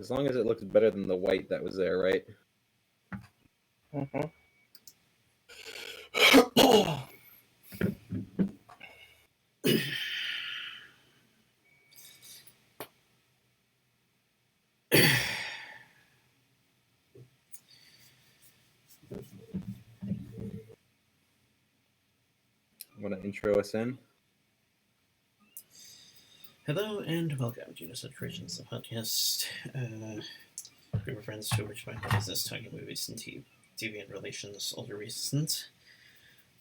As long as it looks better than the white that was there, right? Mm-hmm. Want to intro us in? Hello and welcome to Yoda Soda Creations, the podcast. Group of friends who which mind business talking movies and TV and relations, older recent.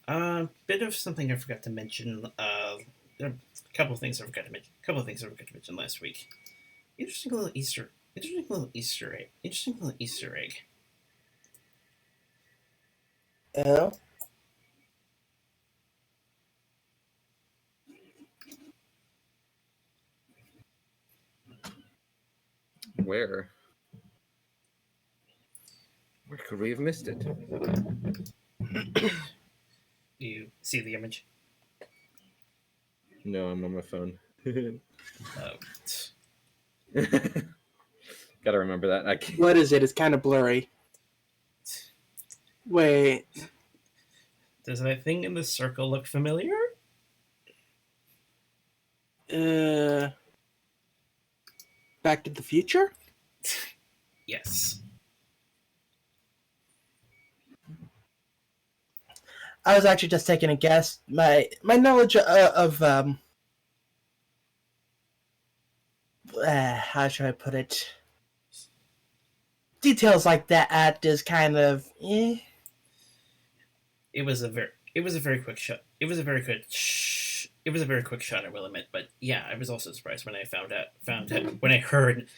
Bit of something I forgot to mention. There are a couple of things I forgot to mention. Last week. Interesting little Easter egg. Oh. Where? Where could we have missed it? Do you see the image? No, I'm on my phone. Gotta remember that. I can't. What is it? It's kind of blurry. Wait. Does that thing in the circle look familiar? Back to the Future? Yes. I was actually just taking a guess. My knowledge of how should I put it? Details like that is kind of eh. It was a very quick shot. It was a very quick shot, I will admit. But yeah, I was also surprised when I found out when I heard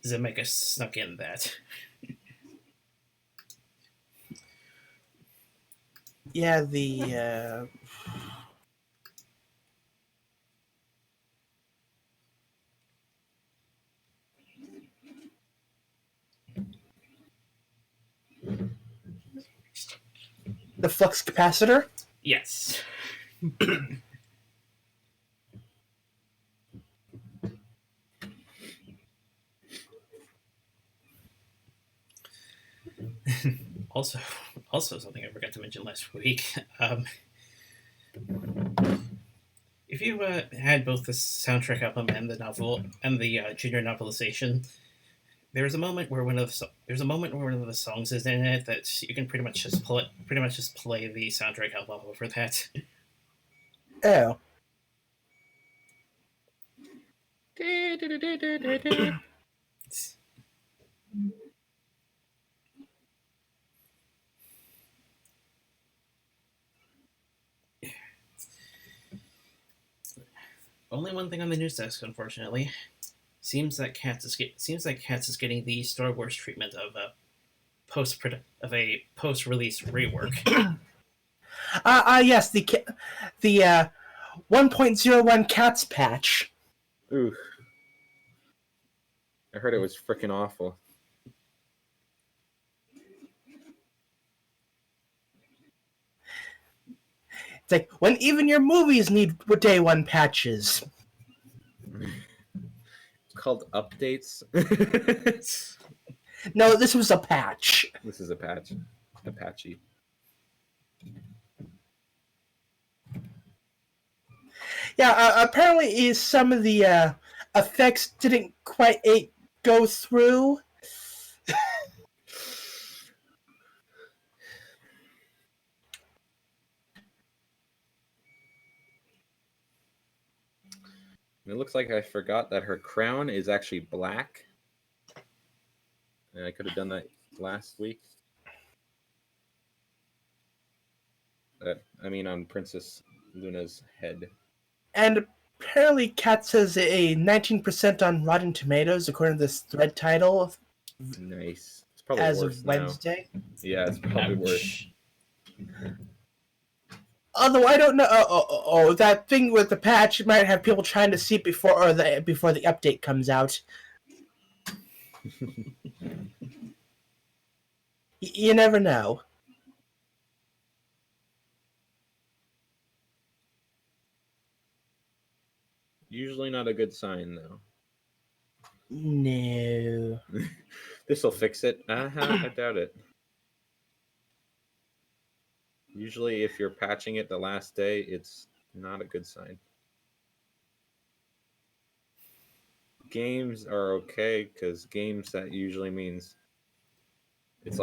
Zemeckis snuck in that. Yeah, the flux capacitor. Yes. Also something I forgot to mention last week. If you had both the soundtrack album and the novel and the junior novelization, there's a moment where one of the songs is in it that you can pretty much just play the soundtrack album over that. Oh. Only one thing on the news desk, unfortunately. Seems like Cats is getting the Star Wars treatment of a post-release rework. Yes, the 1.01 Cats patch. Ooh. I heard it was freaking awful. It's like when even your movies need day one patches. It's called updates. No, this was a patch. This is a patch. Apache. Yeah, apparently some of the effects didn't quite go through. It looks like I forgot that her crown is actually black. And I could have done that last week. On Princess Luna's head. And apparently Cats has a 19% on Rotten Tomatoes, according to this thread title. Nice. It's probably as worse of Wednesday. Now. Yeah, it's probably worse. Although I don't know, that thing with the patch might have people trying to see it before the update comes out. You never know. Usually not a good sign, though. No. This will fix it. I doubt it. Usually, if you're patching it the last day, it's not a good sign. Games are okay because games, that usually means it's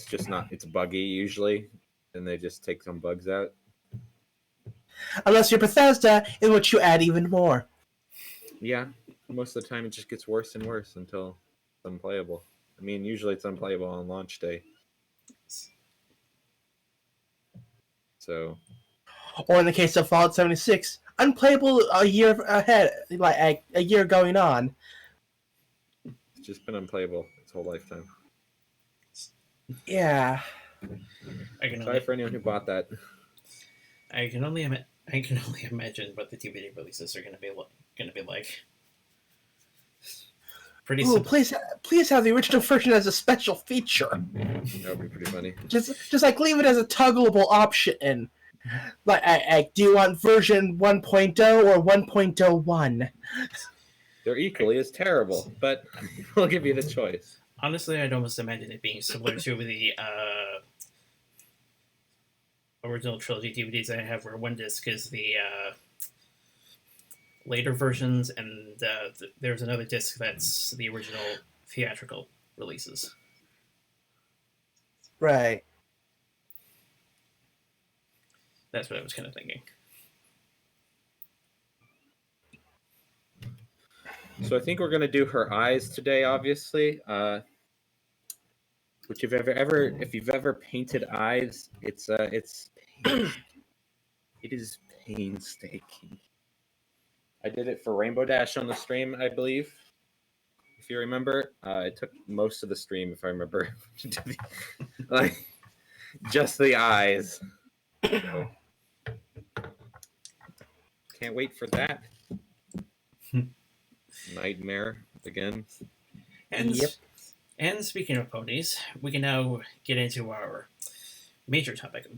just not, it's buggy usually, and they just take some bugs out. Unless you're Bethesda, in which you add even more. Yeah, most of the time it just gets worse and worse until it's unplayable. I mean, usually it's unplayable on launch day. So, Or in the case of Fallout 76, unplayable a year ahead, like a year going on. it's just been unplayable its whole lifetime. Yeah. Sorry for anyone who bought that. I can only imagine what the DVD releases are going to be like. Pretty Ooh, simple. please have the original version as a special feature. That would be pretty funny. Just like leave it as a toggleable option. Like, do you want version 1.0 or 1.01? They're equally as terrible, but we'll give you the choice. Honestly, I'd almost imagine it being similar to the original trilogy DVDs I have, where one disc is the later versions, and there's another disc that's the original theatrical releases. Right. That's what I was kind of thinking. So I think we're gonna do her eyes today, obviously. Which if you've ever painted eyes, it is painstaking. I did it for Rainbow Dash on the stream, I believe. If you remember, it took most of the stream, if I remember, like just the eyes. So, can't wait for that. Nightmare again. And Yep. And speaking of ponies, we can now get into our major topic of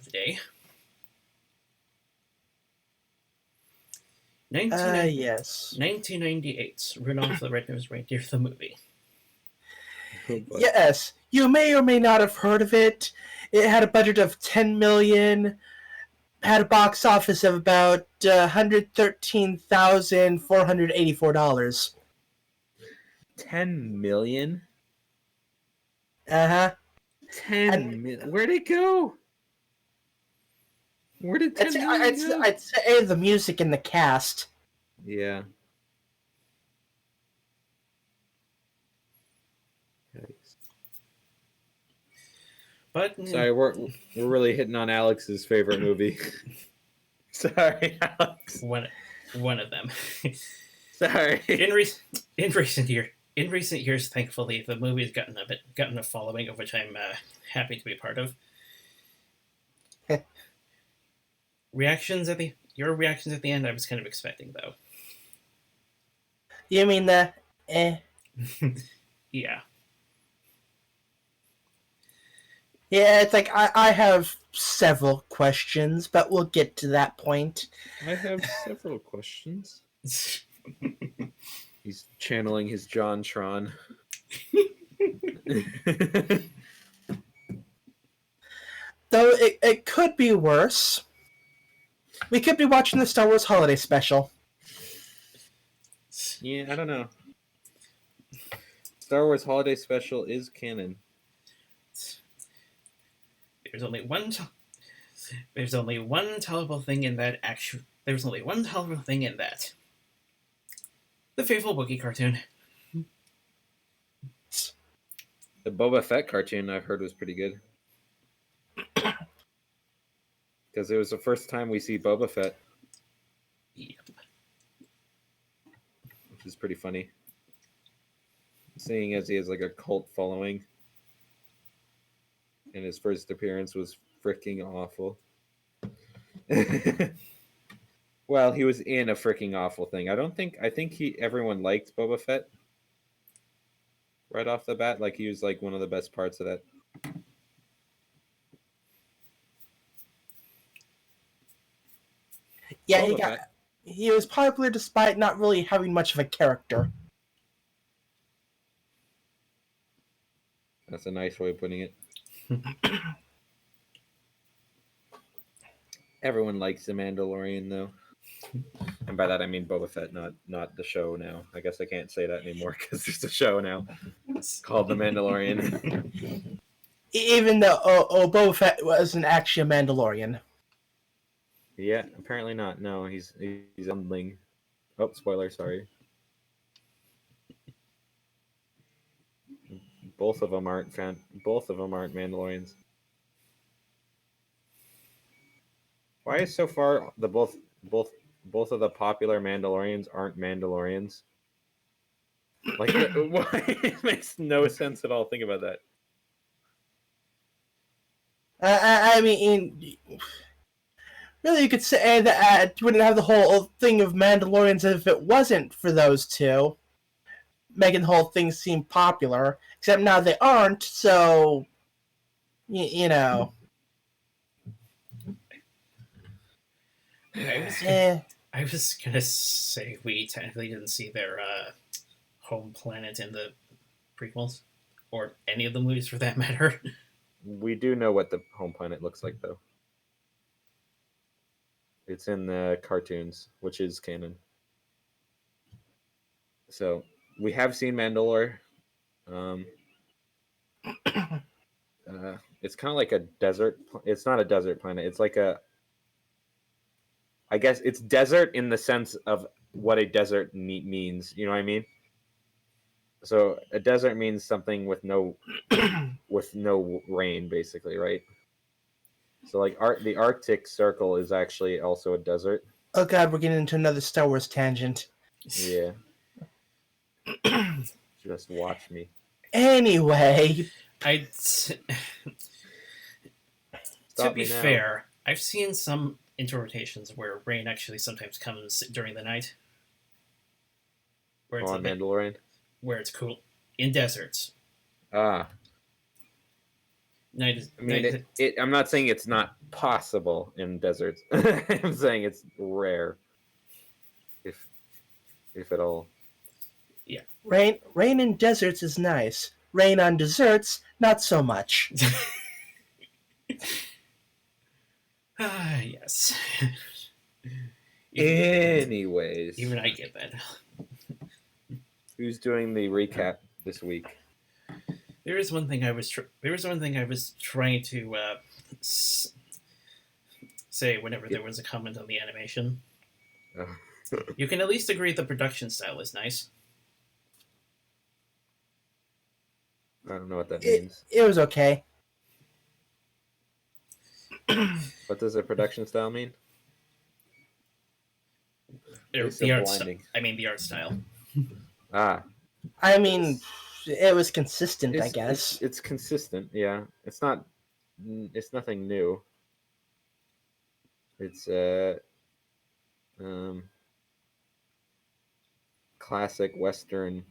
the day. Yes. 1998's Rudolph the Red-Nosed Reindeer, the movie. Yes. You may or may not have heard of it. It had a budget of $10 million, had a box office of about $113,484. 10 million? Uh-huh. 10 million? Where'd it go? Where did 10 million go? I'd say the music and the cast. Yeah. But Sorry, we're really hitting on Alex's favorite movie. Sorry, Alex. one of them. Sorry. In recent years, thankfully, the movie has gotten a following, of which I'm happy to be part of. Your reactions at the end, I was kind of expecting, though. You mean the Yeah. Yeah, it's like I have several questions, but we'll get to that point. I have several questions. He's channeling his JonTron. Though it could be worse. We could be watching the Star Wars Holiday Special. Yeah, I don't know. Star Wars Holiday Special is canon. There's only one tolerable thing in that. There's only one tolerable thing in that. The Faithful Wookiee cartoon. The Boba Fett cartoon I've heard was pretty good. Because it was the first time we see Boba Fett. Yep. Which is pretty funny. Seeing as he has like a cult following. And his first appearance was freaking awful. Well, he was in a freaking awful thing. I think everyone liked Boba Fett. Right off the bat, like he was like one of the best parts of that. Yeah, Boba he got Fett. he was popular despite not really having much of a character. That's a nice way of putting it. Everyone likes the Mandalorian, though. And by that I mean Boba Fett, not the show now. I guess I can't say that anymore because there's a show now called The Mandalorian. Even though Boba Fett wasn't actually a Mandalorian. Yeah, apparently not. No, he's unling. Oh, spoiler, sorry. Both of them aren't Mandalorians. Why is so far the both of the popular Mandalorians aren't Mandalorians? Like, why? It makes no sense at all. Think about that. I mean, really, you could say that you wouldn't have the whole thing of Mandalorians if it wasn't for those two, making the whole thing seem popular. Except now they aren't, so you know. I was gonna say we technically didn't see their home planet in the prequels, or any of the movies for that matter. We do know what the home planet looks like, though. It's in the cartoons, which is canon. So we have seen Mandalore. It's kind of like a desert. It's not a desert planet. It's like a. I guess it's desert in the sense of what a desert means. You know what I mean? So a desert means something with no rain, basically, right? So like the Arctic Circle is actually also a desert. Oh god, we're getting into another Star Wars tangent. Yeah. Just watch me. Anyway, To be fair, I've seen some interpretations where rain actually sometimes comes during the night. Where it's Mandalorian? Where it's cool. In deserts. Ah. Night is, I mean, I'm not saying it's not possible in deserts. I'm saying it's rare. If at all. Yeah. Rain in deserts is nice. Rain on desserts, not so much. Yes. Anyways. Even I get that. Who's doing the recap this week? There is one thing I was trying to say whenever there was a comment on the animation. Oh. You can at least agree the production style is nice. I don't know what that means. It was okay. What does the production style mean? The art style. Ah. I mean, it was consistent, I guess. It's consistent, yeah. It's nothing new. It's classic Western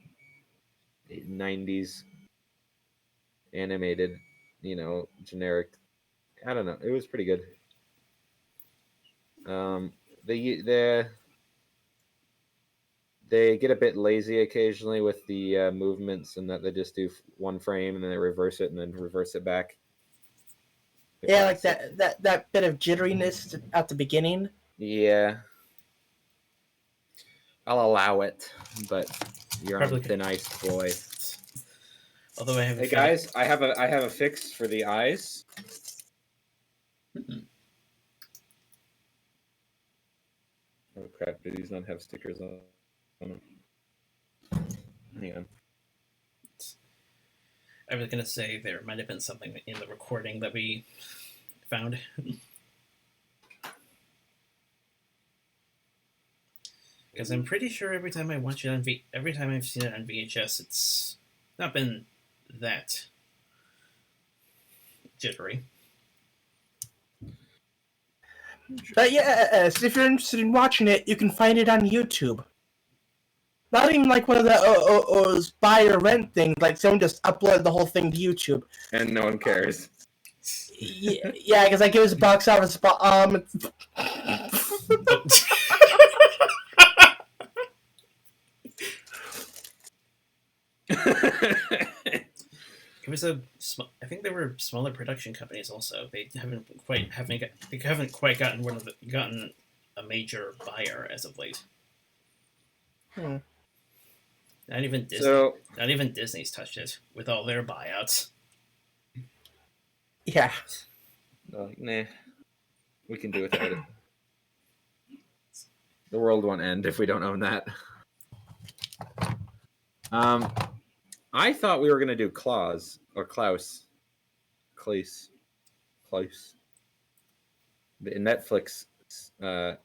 90s animated, generic. I don't know. It was pretty good. They get a bit lazy occasionally with the movements, and that they just do one frame and then they reverse it and then reverse it back. Yeah, like that bit of jitteriness at the beginning. Yeah, I'll allow it, but you're on thin ice, boy. Although I have. Hey guys, I have a fix for the eyes. Oh crap! Do these not have stickers on them? Hang on. I was gonna say there might have been something in the recording that we found. Because I'm pretty sure every time I watch it every time I've seen it on VHS, it's not been that jittery. But yes, if you're interested in watching it, you can find it on YouTube. Not even like one of those buy or rent things, like someone just uploaded the whole thing to YouTube. And no one cares. Yeah, because like it was a box office bomb. It was I think they were smaller production companies. Also, they haven't quite gotten a major buyer as of late. Hmm. Not even Disney. So Not even Disney's touched it with all their buyouts. Yeah. nah, we can do without it. The world won't end if we don't own that. I thought we were gonna do Klaus or Klaus, the Netflix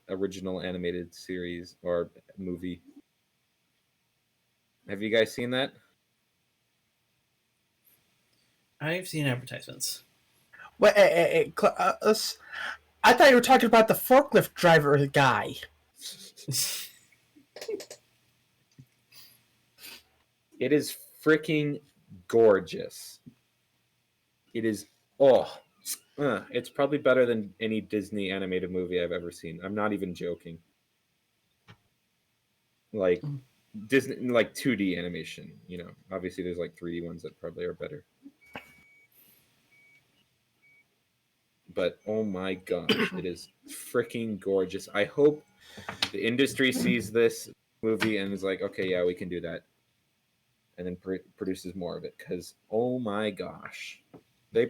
original animated series or movie. Have you guys seen that? I've seen advertisements. Wait, I thought you were talking about the forklift driver guy. It is freaking gorgeous. It is it's probably better than any Disney animated movie I've ever seen. I'm not even joking. Like Disney, like 2D animation. You know, obviously there's like 3D ones that probably are better. But oh my gosh, it is freaking gorgeous. I hope the industry sees this movie and is like, okay, yeah, we can do that, and then produces more of it. Because oh my gosh, they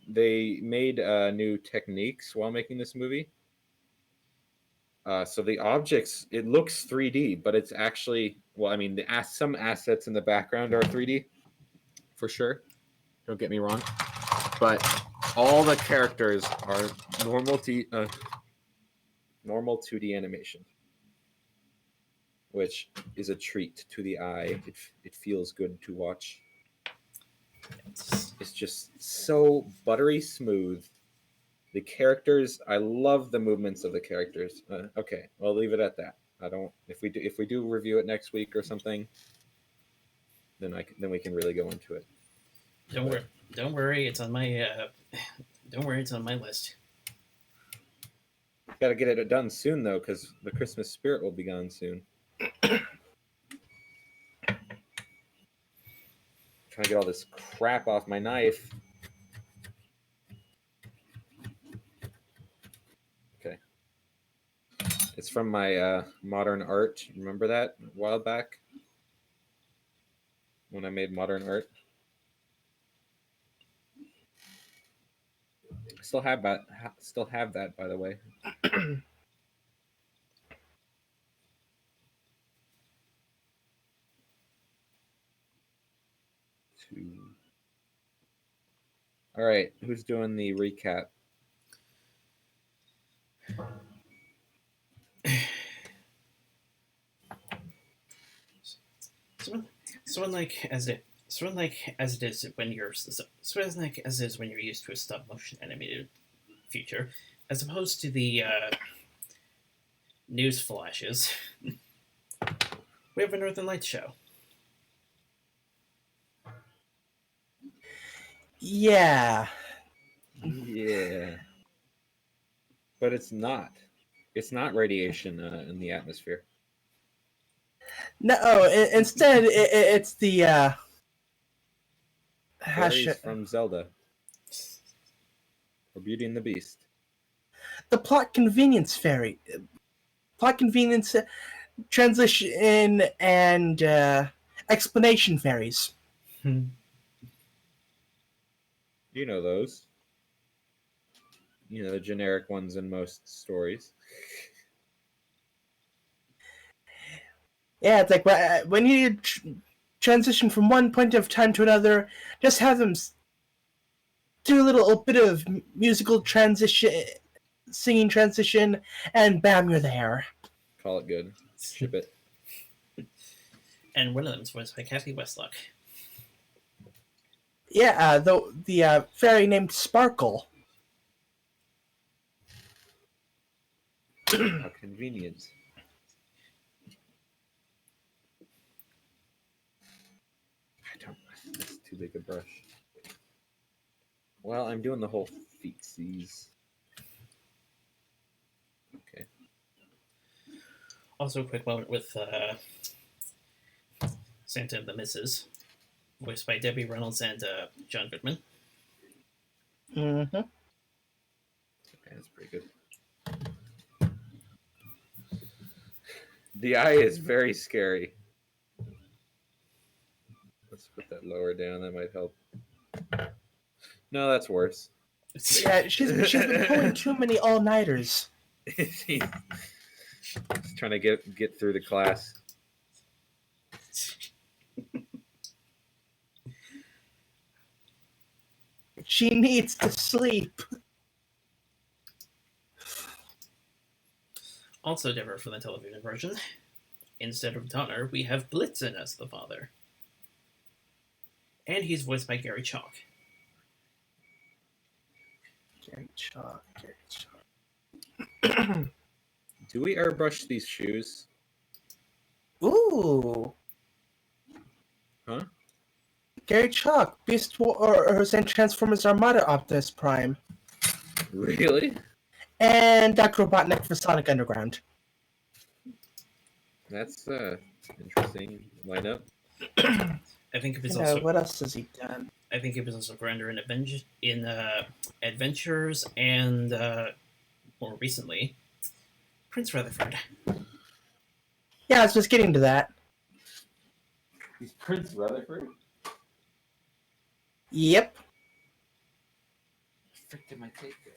made new techniques while making this movie. So the objects, it looks 3D, but it's actually, well, I mean, some assets in the background are 3D for sure. Don't get me wrong, but all the characters are normal 2D animation, which is a treat to the eye. It feels good to watch. It's just so buttery smooth. The characters, I love the movements of the characters. Okay, I'll leave it at that. I don't. If we do review it next week or something, then we can really go into it. Don't worry. It's on my. Don't worry. It's on my list. Got to get it done soon though, because the Christmas spirit will be gone soon. Trying to get all this crap off my knife. Okay. It's from my modern art. Remember that a while back when I made modern art? Still have that. Still have that, by the way. All right, who's doing the recap? Someone like as it is when you're used to a stop motion animated feature, as opposed to the news flashes. We have a Northern Lights show. Yeah. Yeah. But it's not. It's not radiation in the atmosphere. No, instead it's the Fairies from Zelda. Or Beauty and the Beast. the plot convenience fairy. Plot convenience, transition, and explanation fairies. You know those. You know, the generic ones in most stories. Yeah, it's like when you transition from one point of time to another, just have them do a little bit of musical transition, singing transition, and bam, you're there. Call it good. Ship it. And one of them was by Kathy Westlock. Yeah, the fairy named Sparkle. How convenient. That's too big a brush. Well, I'm doing the whole feetsies. Okay. Also, a quick moment with Santa and the Misses, voiced by Debbie Reynolds and John Goodman. Mm-hmm. Okay, that's pretty good. The eye is very scary. Let's put that lower down. That might help. No, that's worse. Yeah, she's been pulling too many all-nighters. She's trying to get through the class. She needs to sleep. Also different from the television version. Instead of Donner, we have Blitzen as the father. And he's voiced by Gary Chalk. Gary Chalk. Do we airbrush these shoes? Ooh. Huh? Gary Chalk, Beast War, or St. Transformers Armada Optimus Prime. Really? And Dr. Robotnik for Sonic Underground. That's interesting lineup. I think it was also. What else has he done? I think it was also Grander in Adventures and more recently, Prince Rutherford. Yeah, I was just getting to that. He's Prince Rutherford? Yep. Frick did my tape go?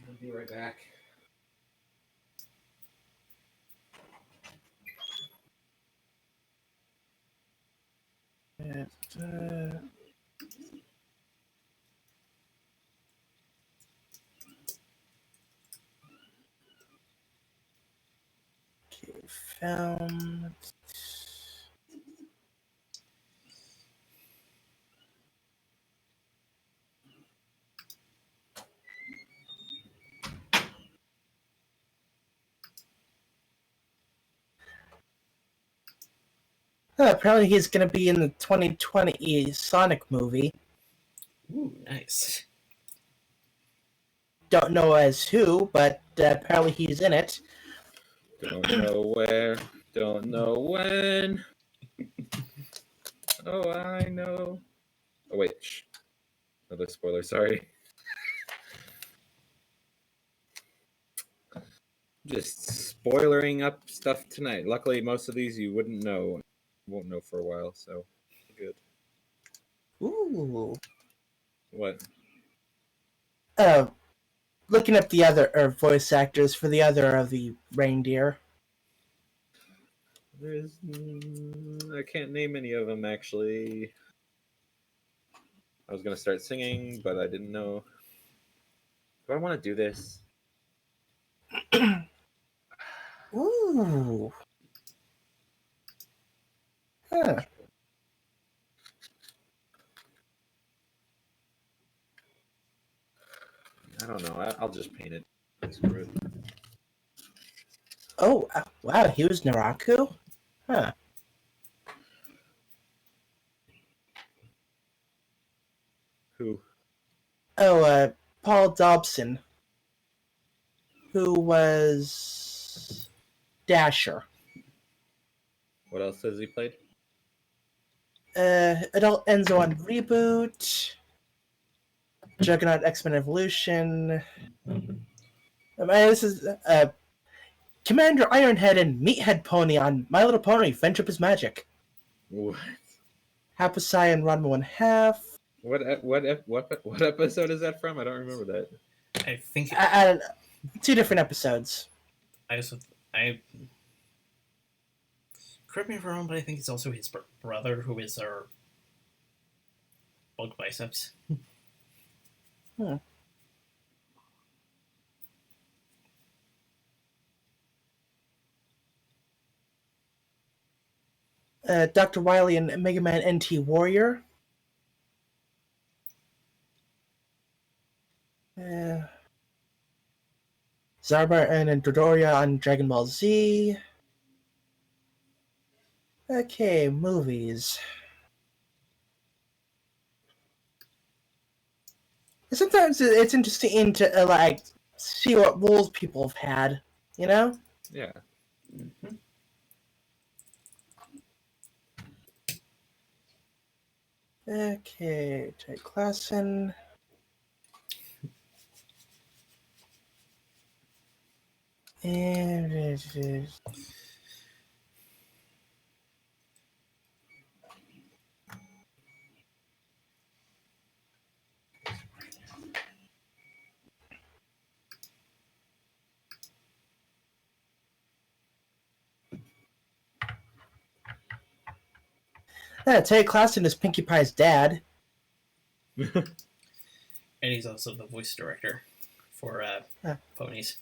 I'll be right back. Film. Apparently he's going to be in the 2020 Sonic movie. Ooh, nice. Don't know as who, but apparently he's in it. Don't know where, don't know when. Oh, I know. Oh, wait. Shh. Another spoiler, sorry. Just spoilering up stuff tonight. Luckily, most of these you wouldn't know. Won't know for a while, so good. Ooh. What? Looking up the other voice actors for the other of the reindeer. There's... I can't name any of them, actually. I was going to start singing, but I didn't know. Do I want to do this? Ooh. Huh. I don't know. I'll just paint it. Screw it. Oh, wow, he was Naraku? Huh. Who? Oh, Paul Dobson, who was Dasher. What else has he played? Adult Enzo on Reboot, Juggernaut X-Men Evolution. This is Commander Ironhead and Meathead Pony on My Little Pony: Friendship is Magic. What? Happosai and Ranma 1/2. What episode is that from? I don't remember that. I think I don't know. 2 different episodes. I correct me if I'm wrong, but I think it's also his brother who is our Bulk Biceps. Hmm. Dr. Wily and Mega Man NT Warrior. Zarba and Dodoria on Dragon Ball Z. Okay, movies. Sometimes it's interesting to see what roles people have had, you know? Yeah. Mhm. Okay, Jake Klassen. And Jake Klassen is Pinkie Pie's dad. And he's also the voice director for Ponies.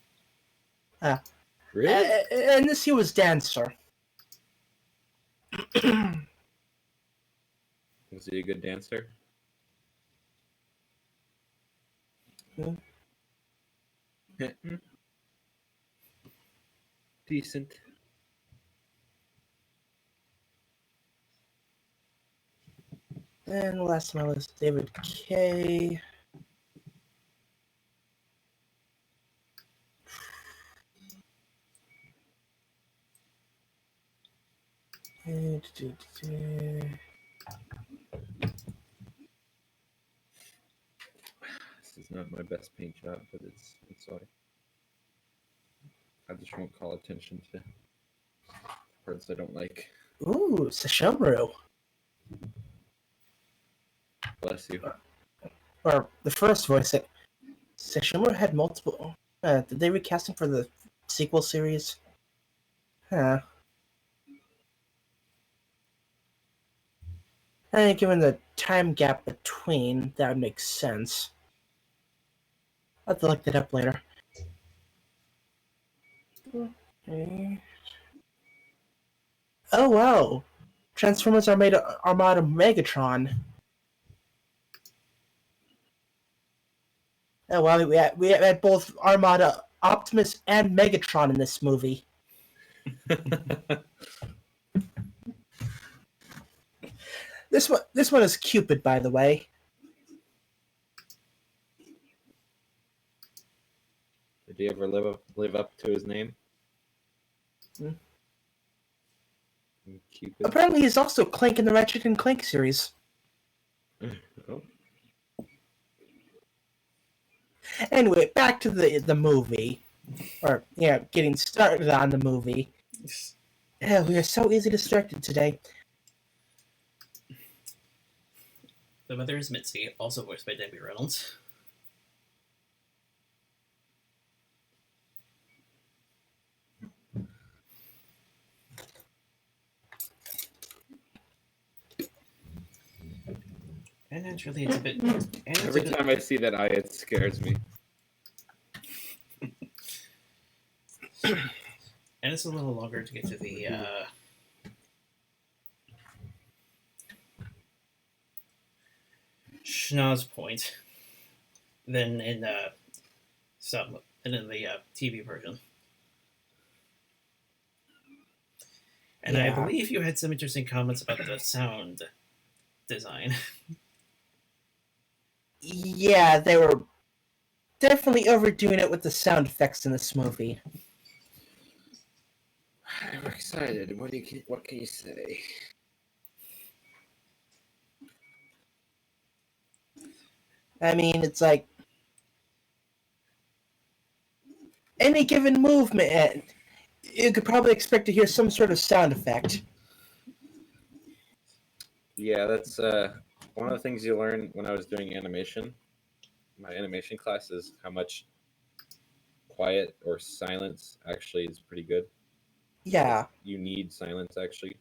Really? And this he was dancer. Was he a good dancer? Hmm. Decent. And the last one was David Kay. This is not my best paint job, but it's like I just won't call attention to parts I don't like. Ooh, Sesshomaru. Bless you. Or the first voice. Sesshomaru had multiple. Did they recast him for the sequel series? Huh. I think given the time gap between, that would make sense. I'll have to look that up later. Okay. Oh wow! Transformers Armada Megatron. Oh wow! We had both Armada Optimus and Megatron in this movie. This one is Cupid, by the way. Did he ever live up to his name? Hmm. Cupid. Apparently, he's also Clank in the Ratchet and Clank series. Oh. Anyway, back to the movie, or yeah, getting started on the movie. Yeah, we are so easily distracted today. The mother is Mitzi, also voiced by Debbie Reynolds. And naturally, it's a bit. Every time I see that eye, it scares me. And it's a little longer to get to the schnoz point than in the TV version. And I Yeah. believe you had some interesting comments about the sound design. Yeah, they were definitely overdoing it with the sound effects in this movie. I'm excited. What can you say? I mean, it's like any given movement, you could probably expect to hear some sort of sound effect. Yeah, that's one of the things you learn when I was doing animation. My animation class is how much quiet or silence actually is pretty good. Yeah. You need silence actually.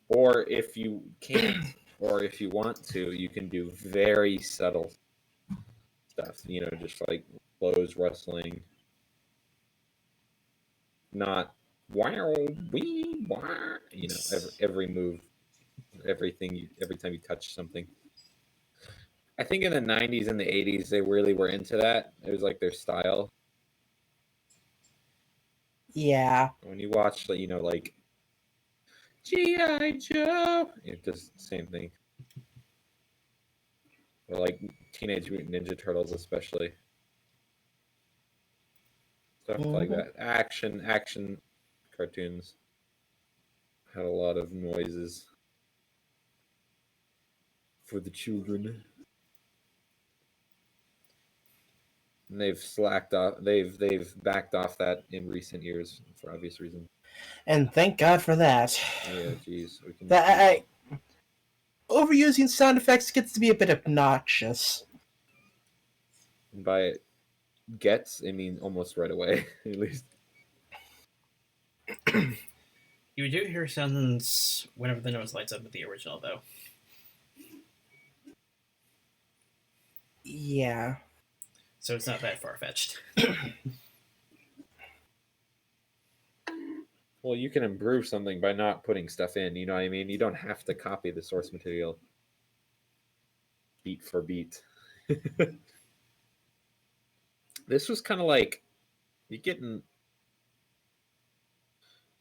Or if you can't, or if you want to, you can do very subtle stuff. Just like clothes rustling, not wow, wee, wah. Every move, everything, every time you touch something. I think in the 90s and the 80s, they really were into that. It was like their style. Yeah. When you watch, like G.I. Joe, it does the same thing. Or like Teenage Mutant Ninja Turtles, especially. Stuff like that. Action cartoons had a lot of noises for the children. And they've slacked off. They've backed off that in recent years for obvious reasons. And thank God for that. Yeah, geez. Overusing sound effects gets to be a bit obnoxious. And by gets, I mean almost right away, at least. You do hear sounds whenever the nose lights up with the original, though. Yeah. So it's not that far-fetched. Well, you can improve something by not putting stuff in, you know what I mean? You don't have to copy the source material beat for beat. This was kind of like you getting.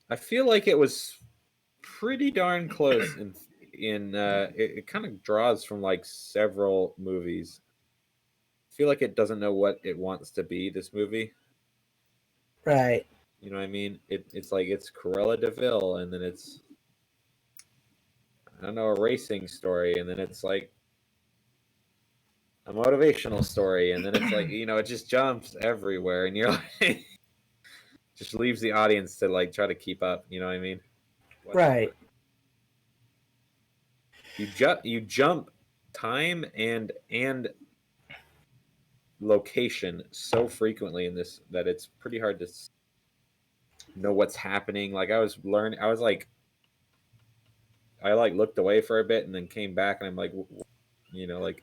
I feel like it was pretty darn close it kind of draws from like several movies. I feel like it doesn't know what it wants to be, this movie. Right. You know what I mean? It's like it's Cruella de Vil, and then it's I don't know, a racing story, and then it's like a motivational story, and then it's like, you know, it just jumps everywhere, and you're like just leaves the audience to like try to keep up, you know what I mean? Whatever. Right. You jump time and location so frequently in this that it's pretty hard to know what's happening. Like I looked away for a bit and then came back, and I'm like, you know, like,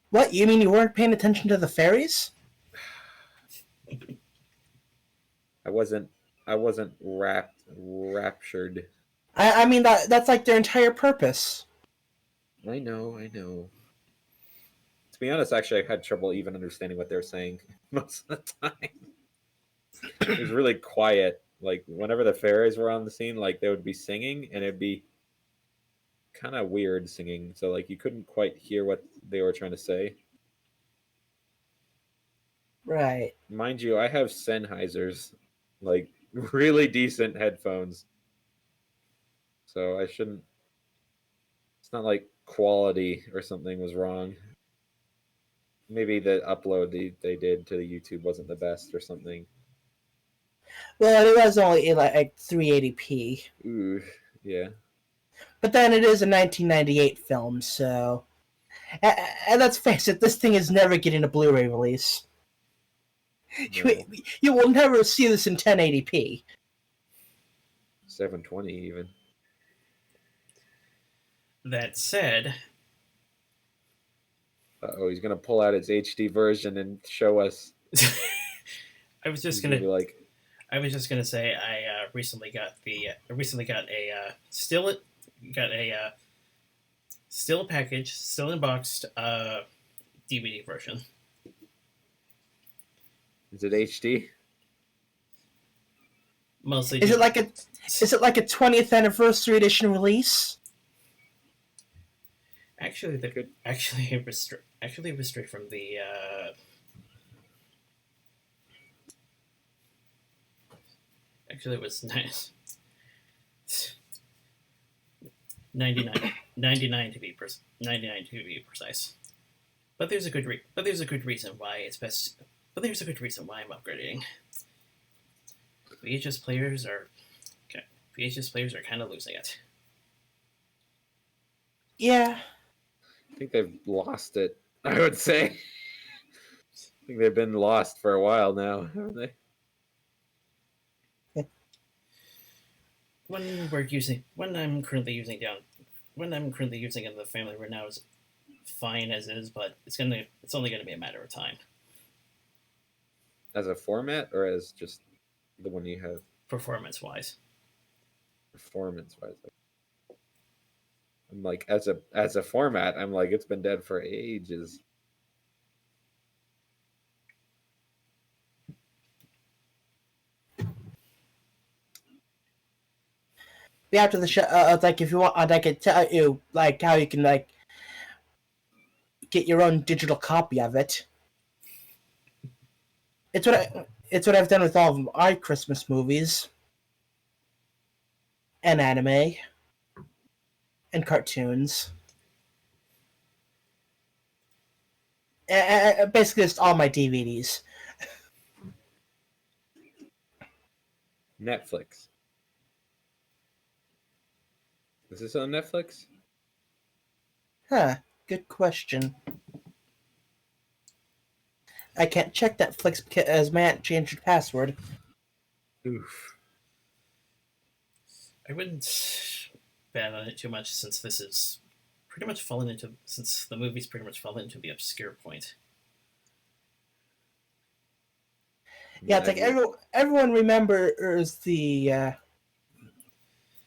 What? You mean you weren't paying attention to the fairies? I wasn't raptured. I mean that's like their entire purpose. I know. To be honest, actually, I had trouble even understanding what they were saying most of the time. It was really quiet. Like whenever the fairies were on the scene, like they would be singing, and it'd be kind of weird singing. So like you couldn't quite hear what they were trying to say. Right. Mind you, I have Sennheisers, like really decent headphones. So I shouldn't. It's not like quality or something was wrong. Maybe the upload they did to the YouTube wasn't the best or something. Well, it was only like 380p. Ooh, yeah. But then it is a 1998 film, so... And let's face it, this thing is never getting a Blu-ray release. No. You will never see this in 1080p. 720 even. That said... Uh-oh, he's gonna pull out his HD version and show us. I was just He's gonna be like, I was just gonna say I recently got a still packaged, still unboxed DVD version. is it HD? Mostly. Is it like a 20th anniversary edition release? Actually, it was straight from the. Actually, it was nice. 99 to be precise. But there's a good reason why it's best. But there's a good reason why I'm upgrading. VHS players are kind of losing it. Yeah. I think they've lost it, I would say. I think they've been lost for a while now, haven't they? When I'm currently using in the family right now is fine as is, but it's only gonna be a matter of time. As a format or as just the one you have? Performance wise. Performance-wise. I'm like, as a format, I'm like, it's been dead for ages. After the show, like if you want, I could tell you like how you can like get your own digital copy of it. It's what It's what I've done with all of my Christmas movies. And anime. And cartoons. Basically just all my DVDs. Netflix. Is this on Netflix? Huh, good question. I can't check Netflix because my aunt changed her password. Oof. I wouldn't bet on it too much since this is pretty much fallen into since the movie's pretty much fallen into the obscure point. Yeah, it's like everyone remembers the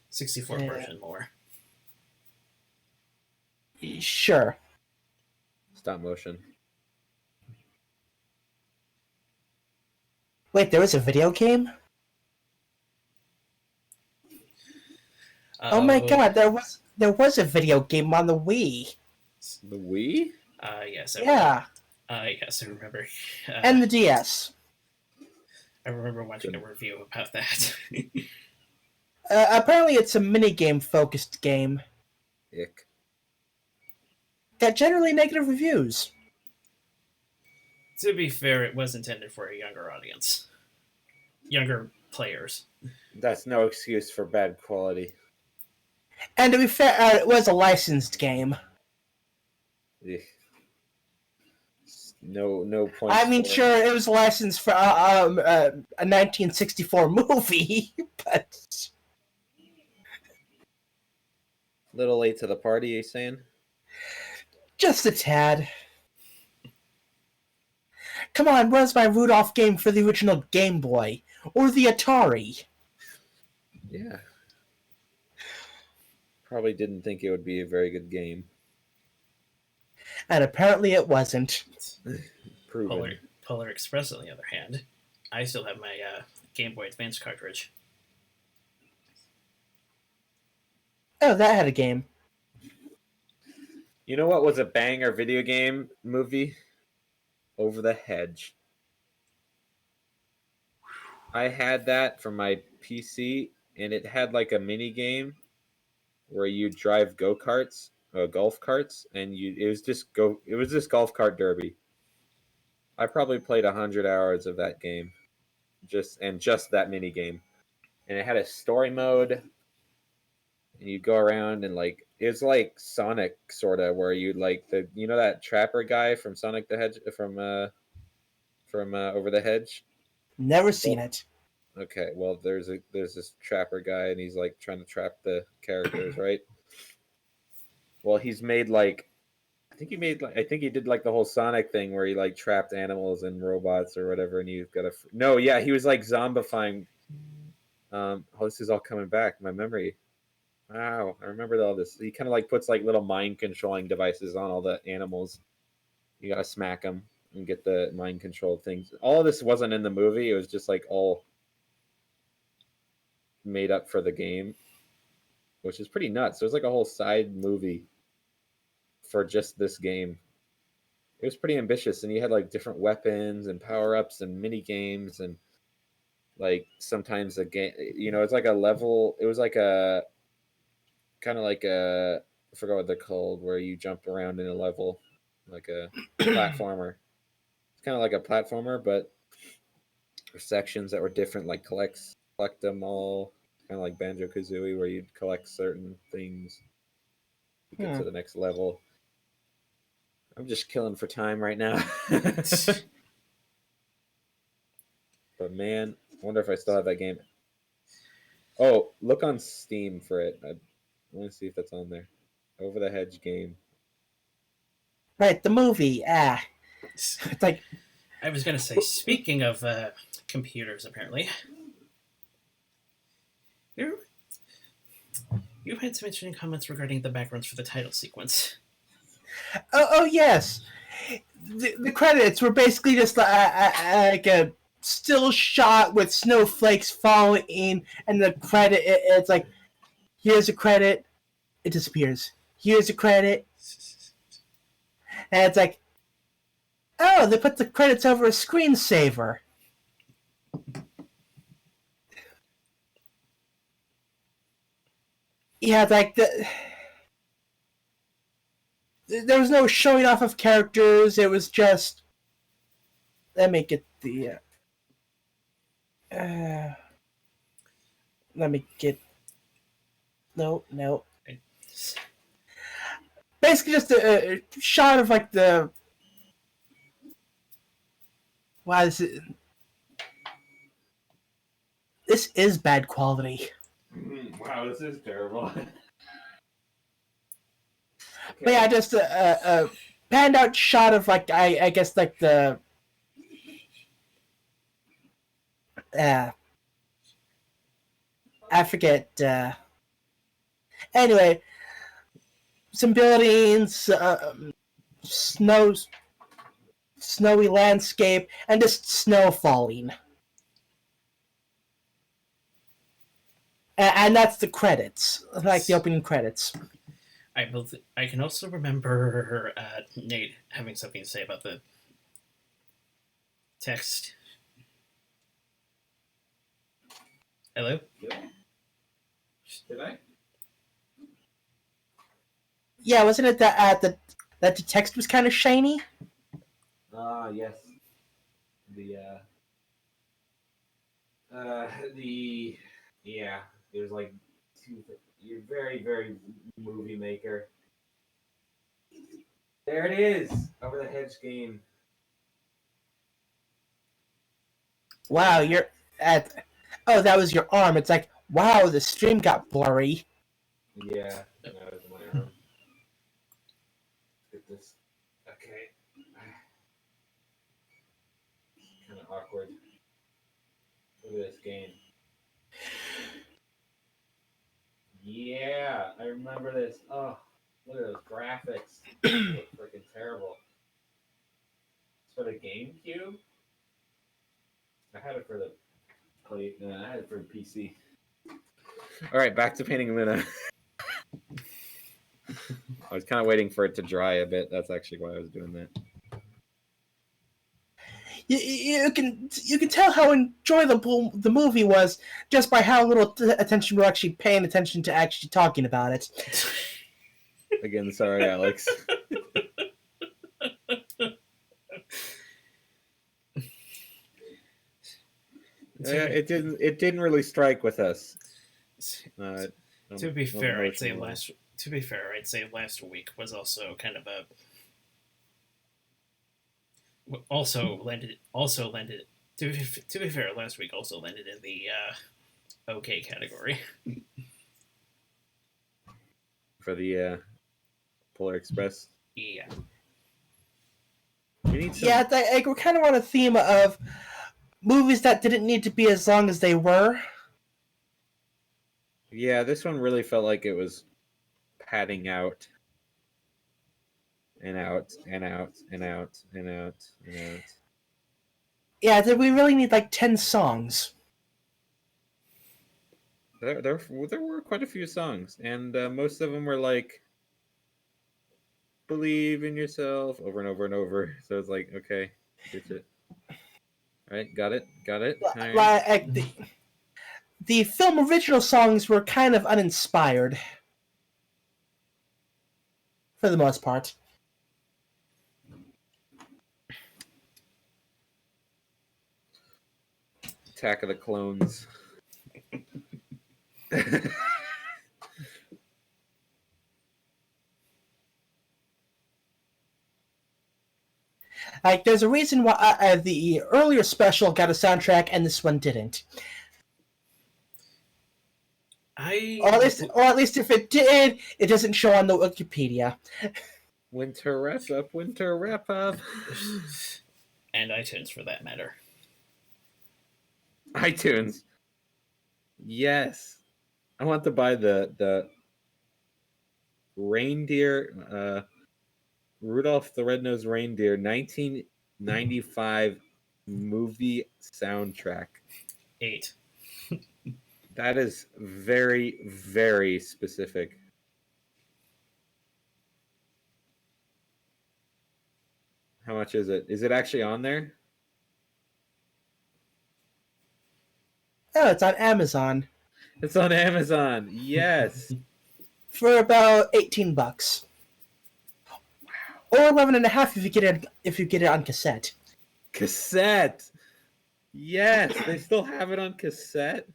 64 version more. Sure. Stop motion. Wait, there was a video game? Oh my god, there was a video game on the Wii. The Wii? Yes. Yeah. Yes, I remember. And the DS. I remember watching a review about that. Apparently it's a minigame focused game. Ick. Got generally negative reviews. To be fair, it was intended for a younger audience. Younger players. That's no excuse for bad quality. And to be fair, it was a licensed game. Ugh. No point. I mean, sure, it was licensed for a 1964 movie, but... Little late to the party, you saying? Just a tad. Come on, where's my Rudolph game for the original Game Boy? Or the Atari? Yeah. Probably didn't think it would be a very good game. And apparently it wasn't. Proven. Polar Express, on the other hand, I still have my Game Boy Advance cartridge. Oh, that had a game. You know what was a banger video game movie? Over the Hedge. I had that for my PC, and it had like a mini game where you drive go-karts, golf carts, and it was just golf cart derby. I probably played 100 hours of that game, just that mini game, and it had a story mode, and you go around and like it's like Sonic sorta, where you like that trapper guy from Sonic the Hedge from Over the Hedge. Never seen it. Okay, well there's this trapper guy, and he's like trying to trap the characters, right? Well, he's made like. I think he did like the whole Sonic thing where he like trapped animals and robots or whatever, and you've got to. No, yeah, he was like zombifying. This is all coming back. My memory. Wow, I remembered all this. He kind of like puts like little mind controlling devices on all the animals. You gotta smack them and get the mind control things. All of this wasn't in the movie. It was just like all made up for the game, which is pretty nuts. There's like a whole side movie for just this game. It was pretty ambitious, and you had like different weapons and power-ups and mini games, and like sometimes the game, it's like a level. It was like a kind of like a, I forgot what they're called, where you jump around in a level, like a platformer. It's kind of like a platformer, but for sections that were different, like collect them all, kind of like Banjo-Kazooie, where you'd collect certain things to get to the next level. I'm just killing for time right now. But man, I wonder if I still have that game. Oh, look on Steam for it. I want to see if that's on there. Over the Hedge game. Right, the movie. It's like... I was going to say, speaking of computers, apparently, you've had some interesting comments regarding the backgrounds for the title sequence. Oh yes. The credits were basically just like a still shot with snowflakes falling, and the credit, it's like, here's a credit, it disappears. Here's a credit, and it's like, oh, they put the credits over a screensaver. Yeah, like there was no showing off of characters. It was just let me get the let me get no. Basically, just a shot of like the wow. This is bad quality. Wow, this is terrible. But yeah, just a panned out shot of like I guess like the uh I forget anyway, some buildings, snowy landscape, and just snow falling. And that's the credits, like the opening credits. I can also remember Nate having something to say about the text. Hello? Did I? Yeah, wasn't it that that the text was kind of shiny? Yes. The yeah, there's like you're very, very movie maker. There it is, over the hedge game. Wow, you're at. Oh, that was your arm. It's like, wow, the stream got blurry. Yeah, that was my arm. Get this. Okay. Kind of awkward. Look at this game. Yeah, I remember this. Oh, look at those graphics. They look freaking terrible. It's for the GameCube. I had it for the play. No, I had it for the PC. All right, back to painting Luna. I was kind of waiting for it to dry a bit. That's actually why I was doing that. You can tell how enjoyable the movie was just by how little attention we're actually paying attention to actually talking about it. Again, sorry, Alex. It didn't really strike with us. To be fair, I'd say last week was also kind of a also landed to be fair, last week also landed in the okay category for the Polar Express. Yeah. We need some... Yeah, we're kind of on a theme of movies that didn't need to be as long as they were. Yeah, this one really felt like it was padding out. And out, and out, and out, and out, and out. Yeah, we really need like 10 songs. There were quite a few songs, and most of them were like, believe in yourself, over and over and over. So it's like, okay, get it. All right, got it. Right. Like, the film original songs were kind of uninspired. For the most part. Attack of the Clones. Like, there's a reason why the earlier special got a soundtrack and this one didn't. Or at least if it did, it doesn't show on the Wikipedia. Winter wrap up. And iTunes, for that matter. iTunes. Yes. I want to buy the Reindeer, Rudolph the Red-Nosed Reindeer 1995 movie soundtrack. 8. That is very, very specific. How much is it? Is it actually on there? Oh, it's on Amazon It's on Amazon. Yes. for about $18, or 11.5 if you get it on cassette. Cassette. Yes, they still have it on cassette.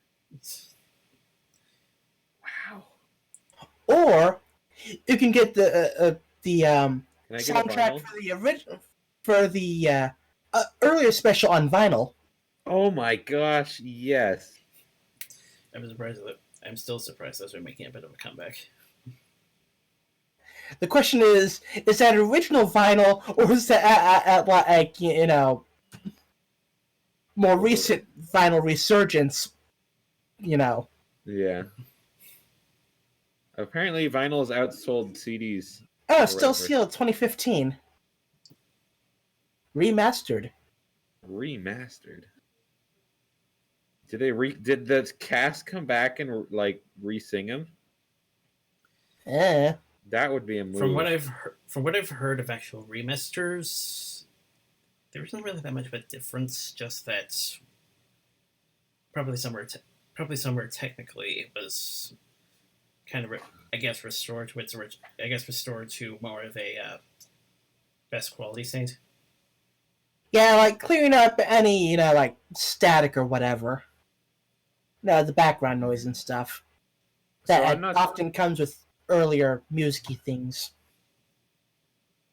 Wow. Or you can get the Can I get a soundtrack vinyl? for the original for the earlier special on vinyl. Oh my gosh, yes. I'm still surprised that they're making a bit of a comeback. The question is that original vinyl, or is that like more recent vinyl resurgence? Yeah. Apparently, vinyl's outsold CDs. Oh, or still whatever. sealed 2015. Remastered. Remastered. Did the cast come back and like re-sing them? Eh. That would be a move. From what I've heard of actual remasters, there isn't really that much of a difference. Just that probably somewhere technically it was kind of restored to restored to more of a best quality state. Yeah, like clearing up any, like static or whatever. No, the background noise and stuff. That often comes with earlier music-y things.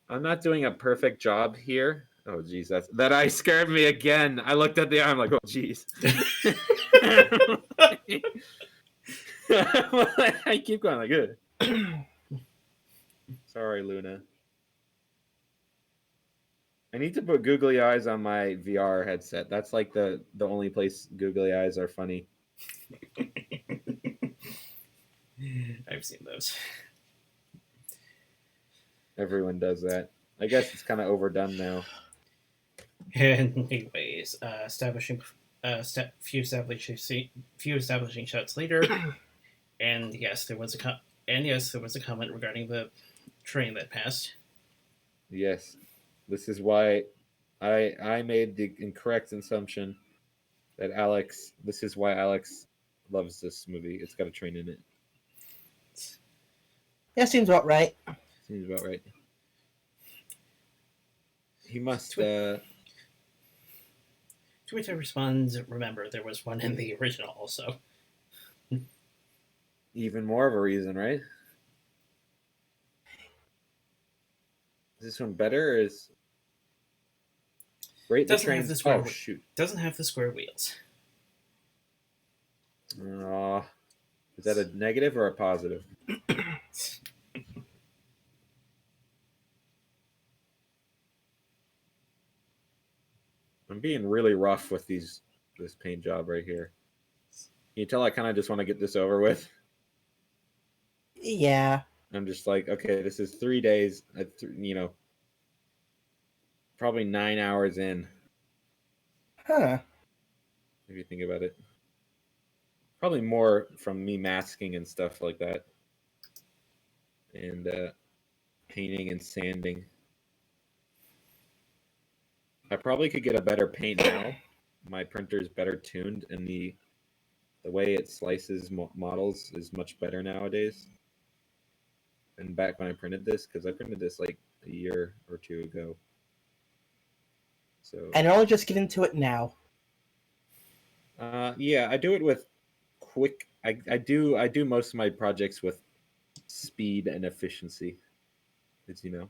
I'm not doing a perfect job here. Oh, geez, that eye scared me again. I looked at the eye, I'm like, oh, geez. I keep going like, good. Sorry, Luna. I need to put googly eyes on my VR headset. That's like the only place googly eyes are funny. I've seen those. Everyone does that. I guess it's kind of overdone now. Anyways, few establishing shots later, and yes, there was a comment regarding the train that passed. Yes, this is why I made the incorrect assumption that Alex. This is why Alex loves this movie. It's got a train in it. Yeah, seems about right. Seems about right. He must. To which I respond, remember, there was one in the original also. Even more of a reason, right? Is this one better or is... Rate the train... Oh, shoot. Doesn't have the square wheels. Is that a negative or a positive? I'm being really rough with this paint job right here. Can you tell I kind of just want to get this over with? Yeah. I'm just like, okay, this is 3 days, probably 9 hours in. Huh. If you think about it. Probably more from me masking and stuff like that. And painting and sanding. I probably could get a better paint now. My printer is better tuned, and the way it slices models is much better nowadays than back when I printed this, because I printed this like a year or two ago. So. And I'll just get into it now. Yeah, I do it with quick. I do most of my projects with speed and efficiency. As you know.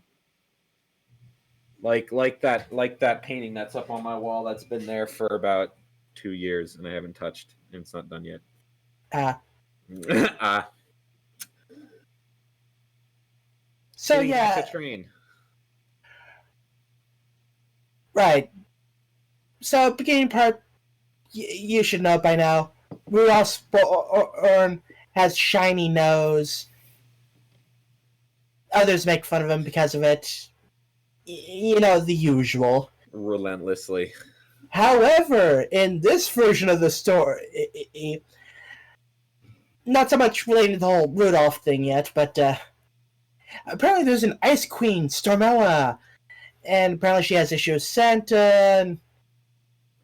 Like that painting that's up on my wall that's been there for about 2 years and I haven't touched, and it's not done yet. So Getting yeah, back to train. Right. So beginning part, you should know by now. Rudolph has shiny nose. Others make fun of him because of it. The usual. Relentlessly. However, in this version of the story, not so much related to the whole Rudolph thing yet, but apparently there's an ice queen, Stormella, and apparently she has issues with Santa.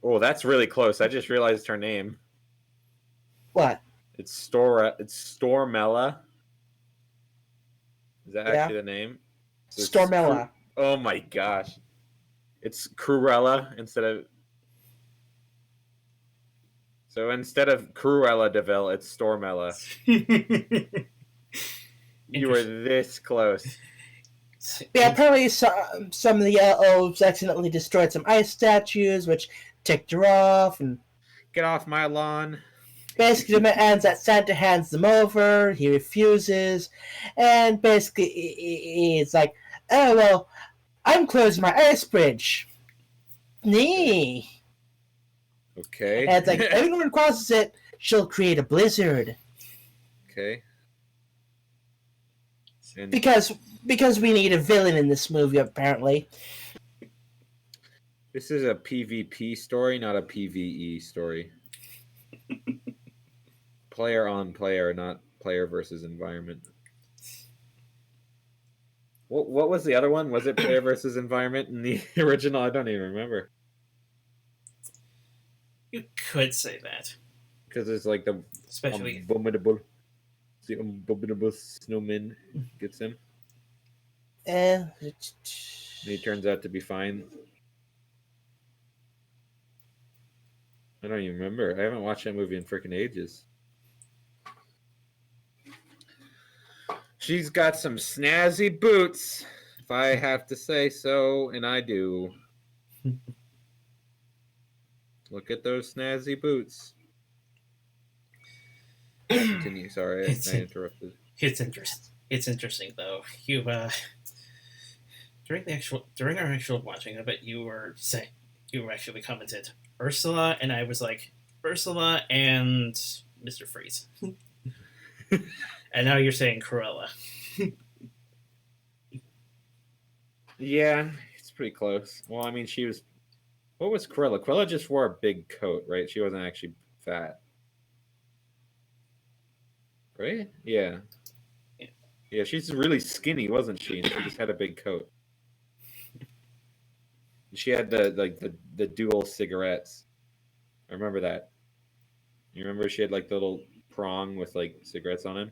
Oh, that's really close. I just realized her name. What? It's Stormella. Is that Yeah. actually the name? So it's Stormella. oh my gosh. It's Cruella instead of. So instead of Cruella Deville, it's Stormella. You were this close. Yeah, apparently some of the elves accidentally destroyed some ice statues, which ticked her off, and Get off my lawn. basically it ends that Santa hands them over, he refuses, and basically it's like, oh, well, I'm closing my ice bridge. Nee. Okay. And it's like, if anyone crosses it, she'll create a blizzard. Okay. And Because we need a villain in this movie, apparently. this is a PvP story, not a PvE story. Player on player, not player versus environment. What was the other one? Was it player versus environment in the original? I don't even remember. You could say that. Because it's like the Especially abominable snowman gets him. And And he turns out to be fine. I don't even remember. I haven't watched that movie in freaking ages. She's got some snazzy boots, if I have to say so, and I do. Look at those snazzy boots. Continue. Sorry, I interrupted. it's interesting. It's interesting though. You during our actual watching of it, you actually commented Ursula, and I was like Ursula and Mr. Freeze. And now you're saying Cruella. Yeah, it's pretty close. Well, I mean, she was. What was Cruella? Cruella just wore a big coat, right? She wasn't actually fat. Right? Yeah. Yeah, she's really skinny, wasn't she? And she just had a big coat. She had the dual cigarettes. I remember that. You remember she had like the little prong with like cigarettes on it,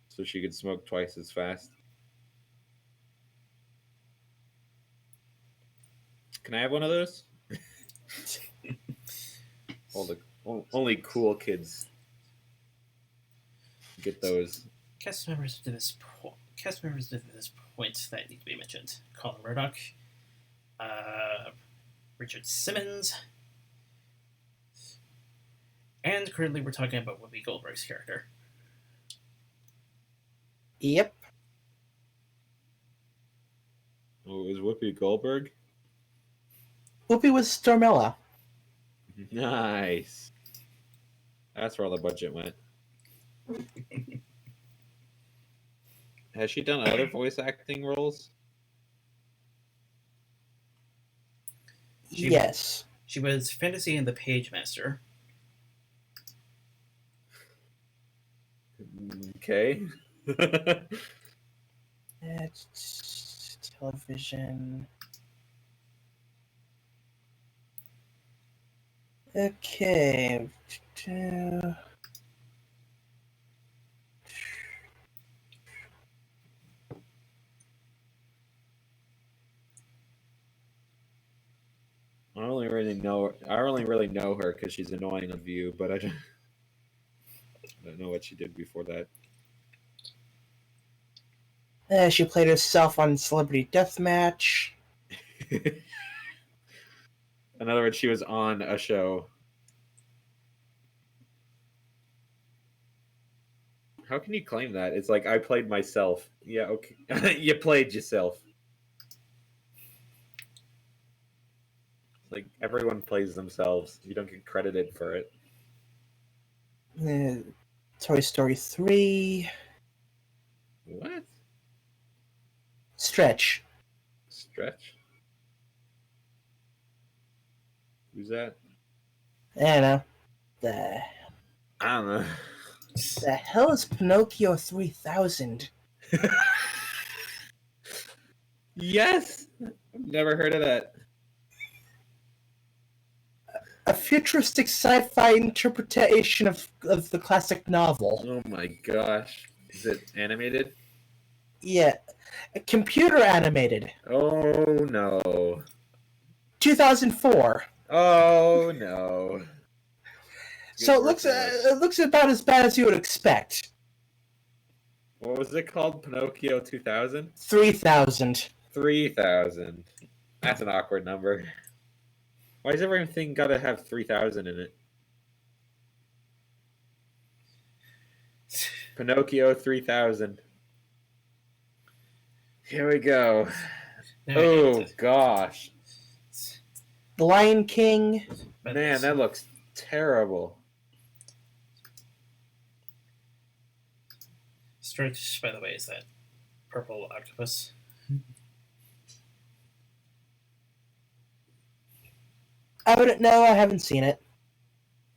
so she could smoke twice as fast. Can I have one of those? Only cool kids get those. Cast members to this point that need to be mentioned: Colin Murdoch, Richard Simmons, and currently we're talking about Whoopi Goldberg's character. yep. Oh, it was Whoopi Goldberg? Whoopi was Stormella. Nice. That's where all the budget went. Has she done other voice acting roles? Yes. She was Fantasy and the Page Master. Okay. It's television. Okay. I only really know her because she's annoying on View, but I don't know what she did before that. She played herself on Celebrity Deathmatch. In other words, she was on a show. How can you claim that? It's like I played myself. Yeah, okay. You played yourself. It's like everyone plays themselves. You don't get credited for it. Toy Story 3. What? Stretch. Stretch? Who's that? I don't know. I don't know. The hell is Pinocchio 3000? Yes! I've never heard of that. a futuristic sci-fi interpretation of the classic novel. Oh my gosh. Is it animated? Yeah, computer animated, Oh no. 2004. Oh no. It's So getting worse and worse. it looks about as bad as you would expect. What was it called? Pinocchio 2000? 3000. 3000. That's an awkward number. Why does everything gotta have 3000 in it? Pinocchio 3000. Here we go. Oh gosh. The Lion King. Man, that looks terrible. Strange, by the way, is that purple octopus. I wouldn't know. I haven't seen it.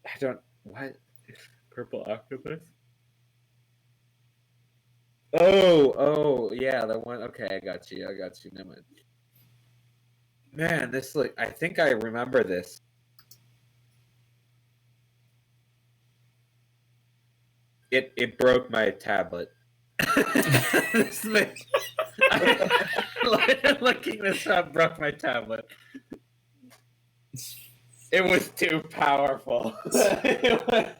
I don't. What? Purple octopus? Oh, yeah, the one. Okay, I got you. Never mind. Man, this look. I think I remember this. It broke my tablet. This thing. Looking this up broke my tablet. It was too powerful. I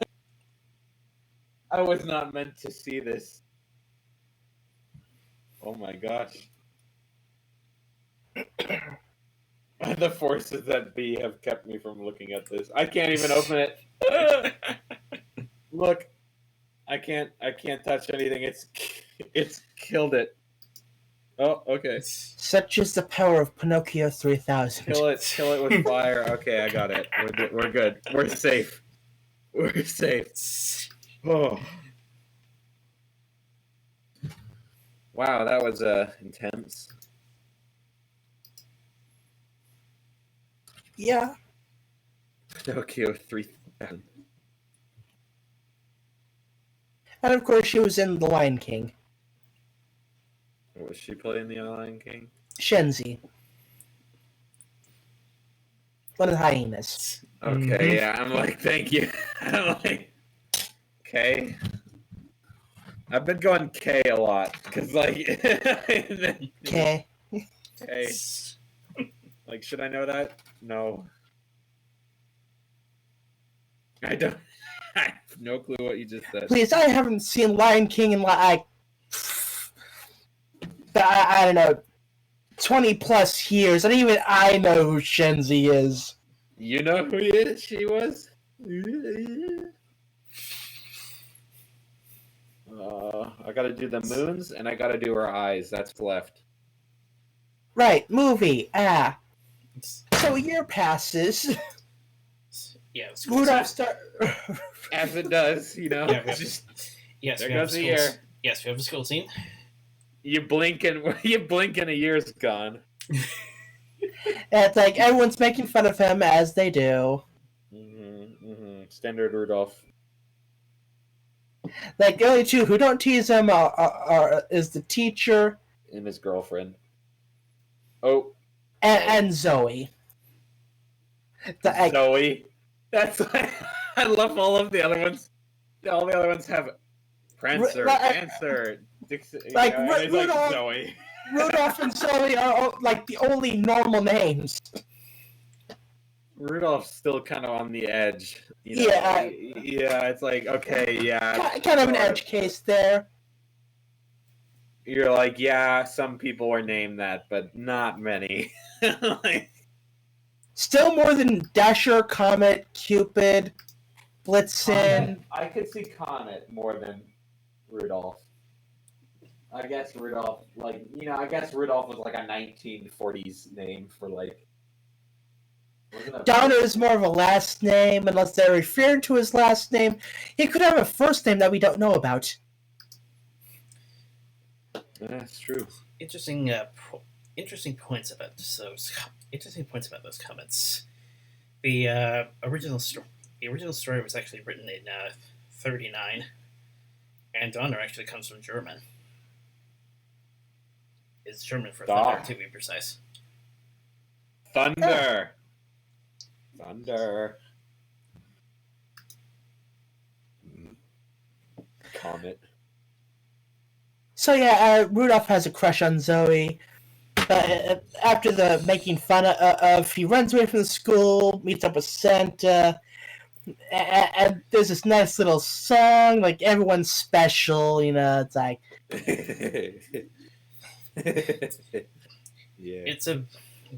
was not meant to see this. Oh my gosh. The forces that be have kept me from looking at this. I can't even open it. Look, I can't touch anything. It's killed it. Oh, okay. Such is the power of Pinocchio 3000. Kill it with fire. Okay, I got it. We're good. We're safe. We're safe. Oh. Wow, that was intense. Yeah. Pinocchio 3000. And of course, she was in The Lion King. Was she playing the Lion King? Shenzi. One of the hyenas. Okay, yeah, I'm like, thank you. I'm like, okay. I've been going K a lot because, like, Okay. K. Like, should I know that? No. I don't. I have no clue what you just said. Please, I haven't seen Lion King in like I don't know, 20 plus years, and even I know who Shenzi is. You know who she was? I gotta do the moons, and I gotta do her eyes. That's left. Right, movie. So a year passes. Yeah, it's Rudolph start. As it does, you know. Yeah, we have, Just yes, there we have goes a a school. year. Yes, we have a school scene. You blink and a year's gone. It's like everyone's making fun of him as they do. Standard Rudolph. Like the only two who don't tease him is the teacher And his girlfriend. Oh. and Zoe. Zoe. That's why I love all of the other ones. All the other ones have Prancer, Dancer, Dixie. Like, it's like Rudolph- Zoe. Rudolph and Zoe are like the only normal names. Rudolph's still kind of on the edge. You know? Yeah. Yeah, it's like, okay, yeah. Kind of an edge case there. You're like, yeah, some people were named that, but not many. Like, Still more than Dasher, Comet, Cupid, Blitzen. I could see Comet more than Rudolph. I guess Rudolph, I guess Rudolph was like a 1940s name for like. Donner is more of a last name, unless they're referring to his last name. He could have a first name that we don't know about. That's true. Interesting points about those comments. The original story was actually written in 39, and Donner actually comes from German. It's German for thunder, to be precise. Thunder. Thunder. Comet. So yeah, Rudolph has a crush on Zoe. After the making fun of, he runs away from the school, meets up with Santa, and there's this nice little song, like everyone's special, it's like. Yeah. It's a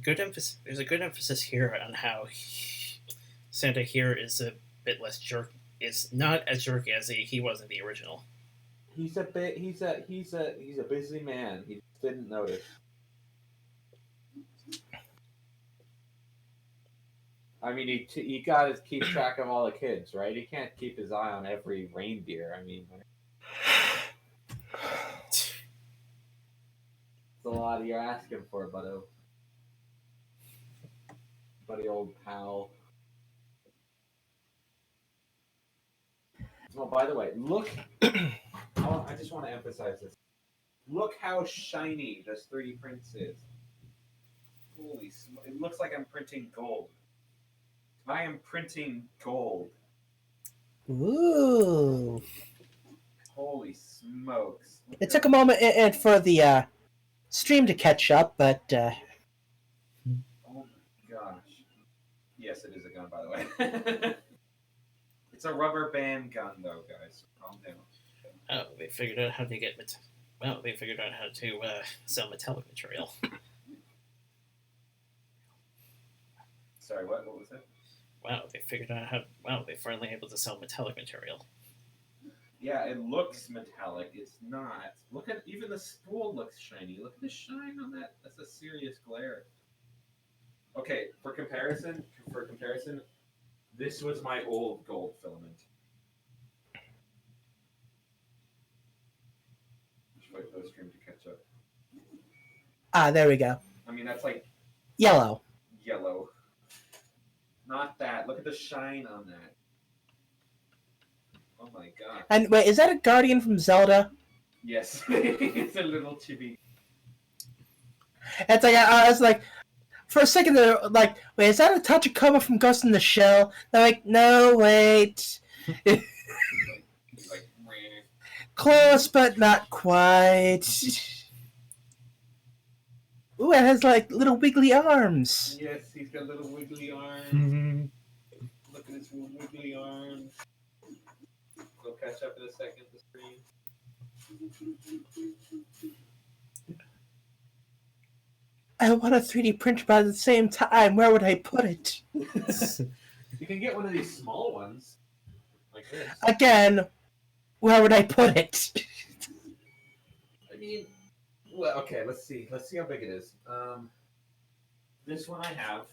good emphasis. There's a good emphasis here on how Santa here is a bit less jerk. Is not as jerky as he was in the original. He's a busy man. He didn't notice. I mean, he got to keep track of all the kids, right? He can't keep his eye on every reindeer. I mean, it's a lot you're asking for, buddy old pal. Oh, by the way, look. I just want to emphasize this. Look how shiny this 3D print is. Holy smokes. It looks like I'm printing gold. I am printing gold. Ooh. Holy smokes. It took a moment for the stream to catch up, but. Oh my gosh. Yes, it is a gun, by the way. It's a rubber band gun, though, guys. Calm down. Oh, they figured out how to get they figured out how to sell metallic material. Sorry, what was that? Wow, they figured out how. Wow, they're finally able to sell metallic material. Yeah, it looks metallic. It's not. Look at even the spool looks shiny. Look at the shine on that. That's a serious glare. Okay, for comparison, this was my old gold filament. Just wait for the stream to catch up. Ah, there we go. I mean, that's like Yellow. yellow. Not that. Look at the shine on that. Oh my god. And wait, is that a Guardian from Zelda? Yes. It's a little chibi. It's like I was like, for a second there, like, wait, is that a Tachikoma from Ghost in the Shell? They're like, no, wait. like Close, but not quite. Ooh, it has like little wiggly arms. yes, he's got little wiggly arms. Look at his wiggly arms. We'll catch up in a second, the screen. I want a 3D printer, but at the same time, where would I put it? You can get one of these small ones. Like this. Again, where would I put it? I mean, well, okay, let's see. Let's see how big it is. This one I have.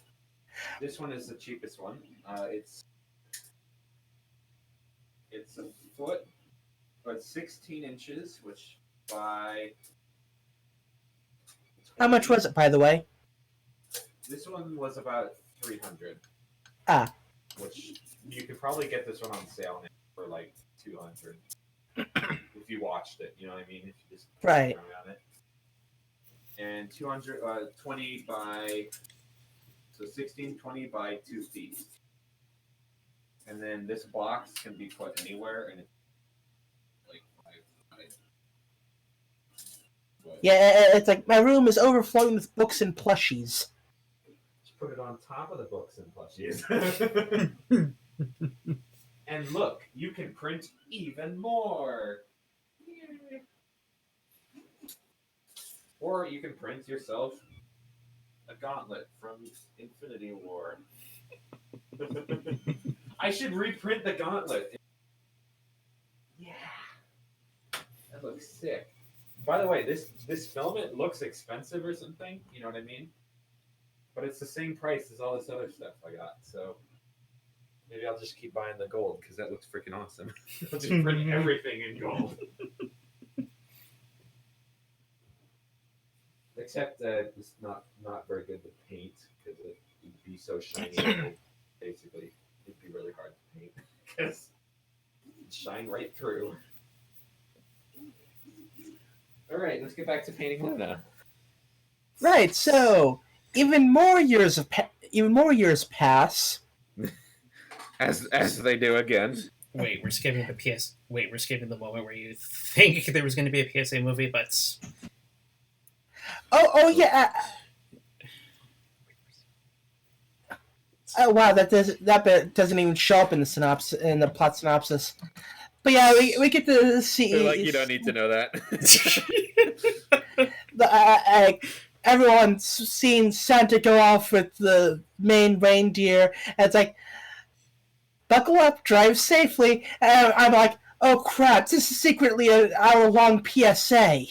This one is the cheapest one. It's a foot, but 16 inches, which by... How much was it, by the way? This one was about 300. Ah. Which you could probably get this one on sale now for like 200 if you watched it. You know what I mean? If you just Right. around it. And 20 by 1620 by 2 feet. And then this box can be put anywhere, and it's like 5 feet. Yeah, it's like my room is overflowing with books and plushies. Just put it on top of the books and plushies. And look, you can print even more. Yay. Or you can print yourself a gauntlet from Infinity War. I should reprint the gauntlet. Yeah. That looks sick. By the way, this filament looks expensive or something, you know what I mean? But it's the same price as all this other stuff I got, so maybe I'll just keep buying the gold because that looks freaking awesome. I'll just print everything in gold. Except it's not very good to paint because it would be so shiny. Basically, it'd be really hard to paint because it'd shine right through. All right, let's get back to painting Luna. Right. So even more years pass. As they do again. Wait, we're skipping the PS. Wait, we're skipping the moment where you think there was going to be a PSA movie, but Oh yeah. Oh wow, that bit doesn't even show up in the synopsis, in the plot synopsis. But yeah, we get to see. They're like, you don't need to know that. Everyone's seen Santa go off with the main reindeer, and it's like, buckle up, drive safely. And I'm like, oh crap, this is secretly an hour-long PSA.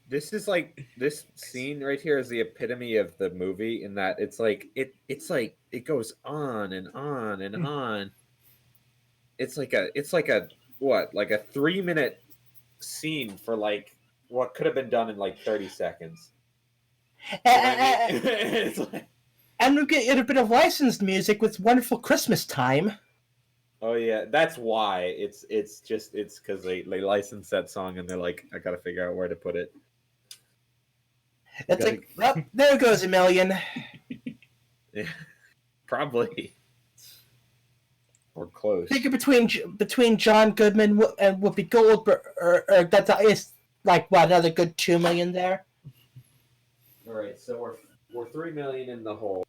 This is like, this scene right here is the epitome of the movie in that it's like it goes on and on and on. It's like a what, like a 3-minute scene for like what could have been done in like 30 seconds. You know what I mean? It's like, And we get a bit of licensed music with Wonderful Christmas Time. oh yeah, that's why it's because they licensed that song and they're like, I gotta figure out where to put it. It's like, well, there goes $1 million. Yeah, probably. Or close. Think between John Goodman and Whoopi Goldberg, or that is like what, another good $2 million there. All right, so we're $3 million in the hole.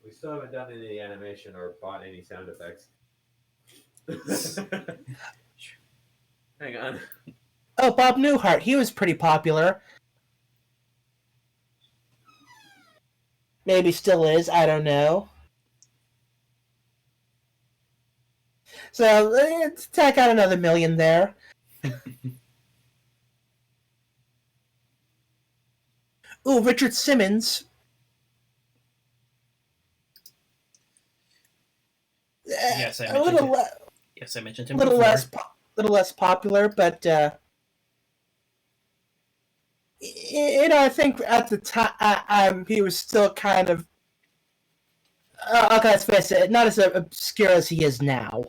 We still haven't done any animation or bought any sound effects. Hang on. Oh, Bob Newhart, he was pretty popular. Maybe still is, I don't know. So let's tack out another $1 million there. Ooh, Richard Simmons. yes, I a mentioned little, yes, I mentioned him. little before. less popular, but you know, I think at the time he was still kind of okay. Let's face it, not as obscure as he is now.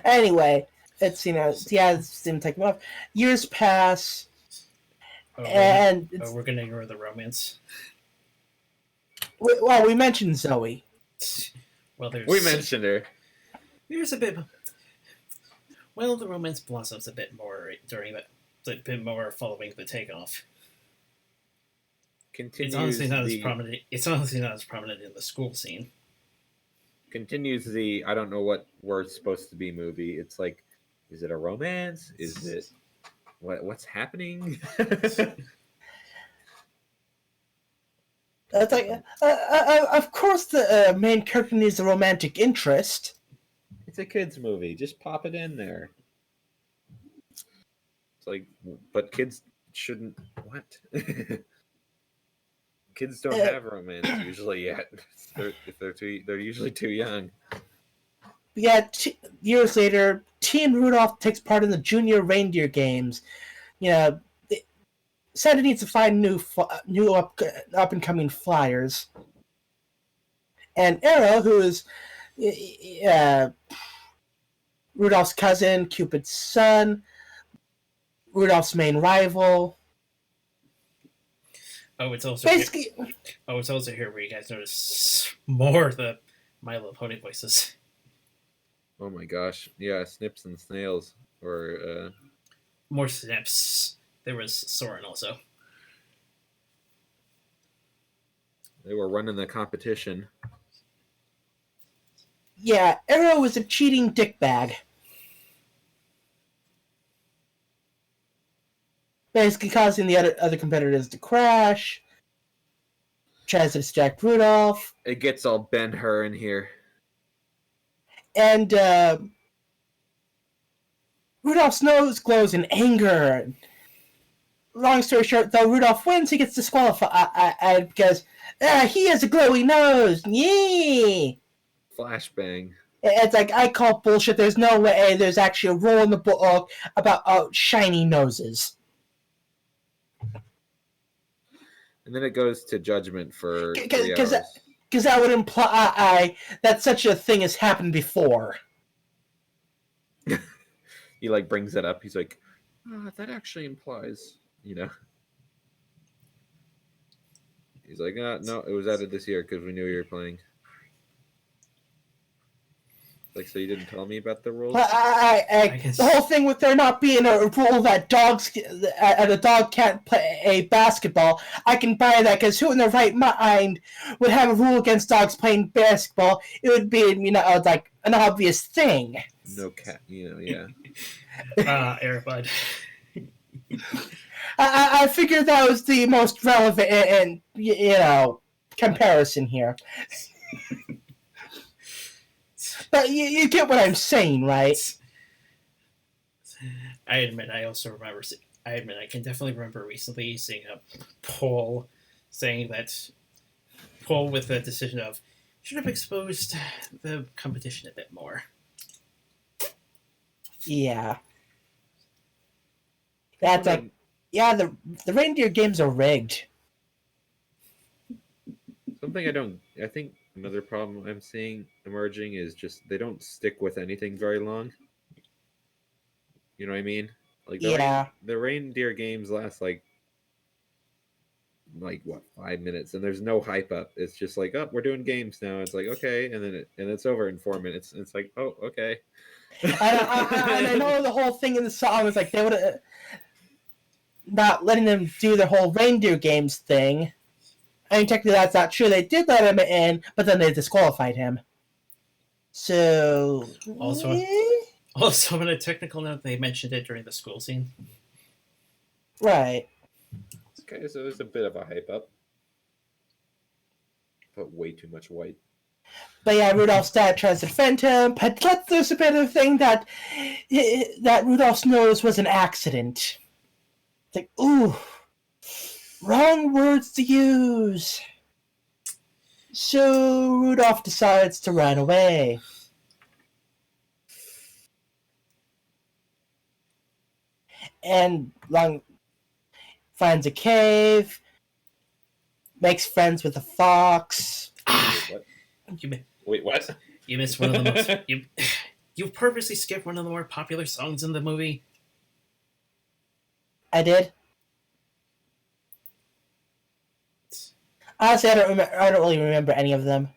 Anyway, it's, you know, yeah, it's didn't take him off. Years pass, and we're gonna ignore the romance. Well, we mentioned Zoe. Well, We mentioned her. There's a bit. Well, the romance blossoms a bit more during that. A bit more following the takeoff. Continues It's honestly not as prominent. It's honestly not as prominent in the school scene. Continues the I don't know what we're supposed to be movie. It's like, is it a romance? Is it what's happening? It's like, of course, the main character needs a romantic interest. It's a kids movie. Just pop it in there. It's like, but kids shouldn't. What? Kids don't have romance usually yet. They're usually too young. Yeah, years later, Teen Rudolph takes part in the Junior Reindeer Games. You know, Santa needs to find new up and coming flyers. And Arrow, who is Rudolph's cousin, Cupid's son, Rudolph's main rival. Oh, it's also basically. It's also here where you guys notice more of the My Little Pony voices. Oh my gosh! Yeah, Snips and Snails, or more Snips. There was Soren also. They were running the competition. Yeah, Arrow was a cheating dickbag. Basically causing the other competitors to crash. Tries to distract Rudolph. It gets all Ben-Hur in here. And Rudolph's nose glows in anger. Long story short, though, Rudolph wins, he gets disqualified because he has a glowy nose. Yee! Flashbang. It's like, I call bullshit. There's no way there's actually a rule in the book about shiny noses. And then it goes to judgment for 3 hours. Because that would imply that such a thing has happened before. He like brings it up. He's like, that actually implies, you know. He's like, no, it was added this year because we knew you were playing. Like, so you didn't tell me about the rules? But the whole thing with there not being a rule that a dog can't play a basketball, I can buy that, because who in their right mind would have a rule against dogs playing basketball? It would be, like an obvious thing. No cat, yeah. Air Bud. I figured that was the most relevant and comparison here. But you get what I'm saying, right? I admit, I can definitely remember recently seeing a poll saying that with the decision of should have exposed the competition a bit more. Yeah. That's like, yeah, the reindeer games are rigged. Something I think another problem I'm seeing emerging is just they don't stick with anything very long. You know what I mean? Like the reindeer games last like what, 5 minutes, and there's no hype up. It's just like, oh, we're doing games now. It's like, okay, and then it's over in 4 minutes. And it's like, oh, okay. And I know the whole thing in the song was like they would have not letting them do their whole reindeer games thing. I mean, technically that's not true. They did let him in, but then they disqualified him. So Also, on a technical note, they mentioned it during the school scene. Right. Okay, so there's a bit of a hype up, but way too much white. But yeah, Rudolph's dad tries to defend him, but there's a bit of a thing that Rudolph's nose was an accident. It's like, ooh, wrong words to use. So Rudolph decides to run away. And finds a cave, makes friends with a fox. Wait, what? You missed one of the most... You purposely skipped one of the more popular songs in the movie. I did. Honestly, I don't really remember any of them.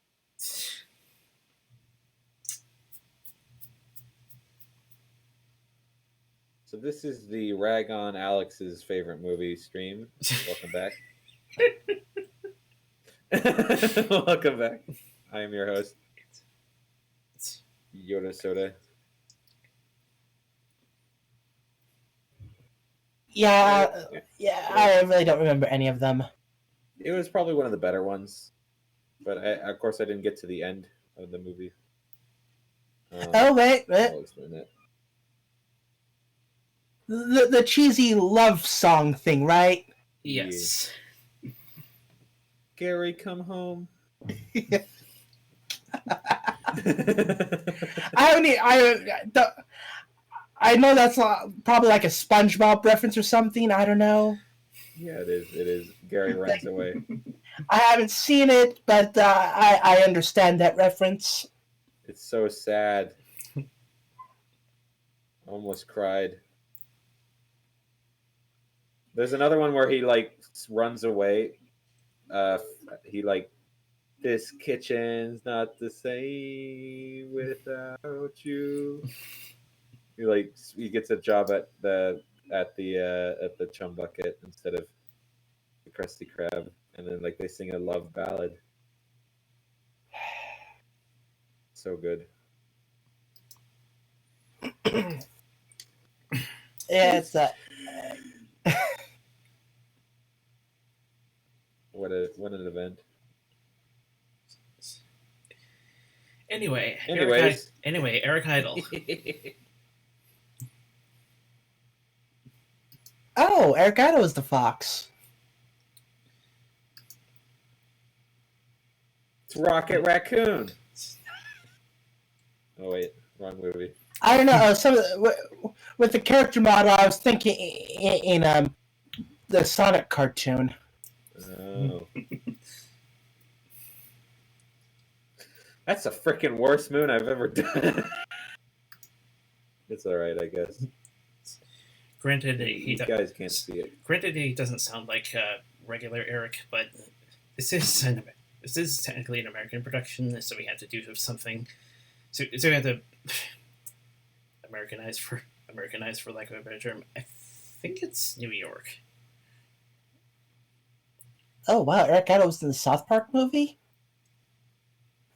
So this is the Rag on Alex's favorite movie stream. Welcome back. Welcome back. I am your host, Yoda Soda. Yeah, I really don't remember any of them. It was probably one of the better ones, but of course I didn't get to the end of the movie. Wait. I'll explain that. The cheesy love song thing, right? Yes. Yeah. Gary, come home. I know that's probably like a SpongeBob reference or something. I don't know. Yeah, it is. It is. Gary runs away. I haven't seen it, but I understand that reference. It's so sad. Almost cried. There's another one where he like runs away. He like, this kitchen's not the same without you. He gets a job at the Chum Bucket instead of the Krusty Krab, and then like they sing a love ballad. So good. Yeah, it's that. What an event. Anyway, Anyways. Eric Idle. Oh, Eric Idle is the fox. It's Rocket Raccoon. Oh wait, wrong movie. I don't know. With the character model, I was thinking in the Sonic cartoon. Oh. That's the freaking worst moon I've ever done. It's alright, I guess. Granted, You guys can't see it. Granted, he doesn't sound like regular Eric, but this is technically an American production, so we had to do something. So we had to Americanize for lack of a better term. I think it's New York. Oh wow, Eric Idle was in the South Park movie?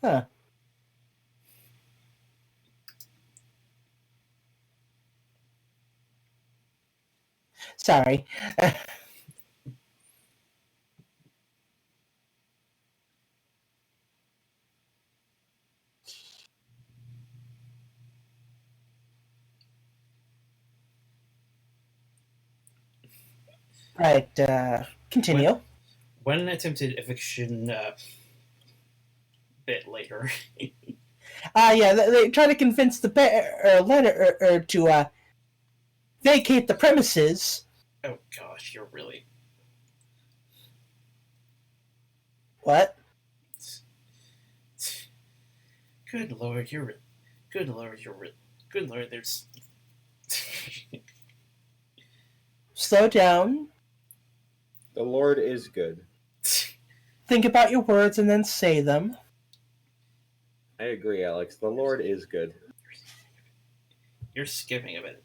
Huh. Sorry. Right, continue. One attempted eviction bit later. Yeah, they try to convince the bear letter to vacate the premises. Oh gosh, you're really... What? Good lord, there's... Slow down. The Lord is good. Think about your words and then say them. I agree, Alex. The Lord is good. You're skipping a bit.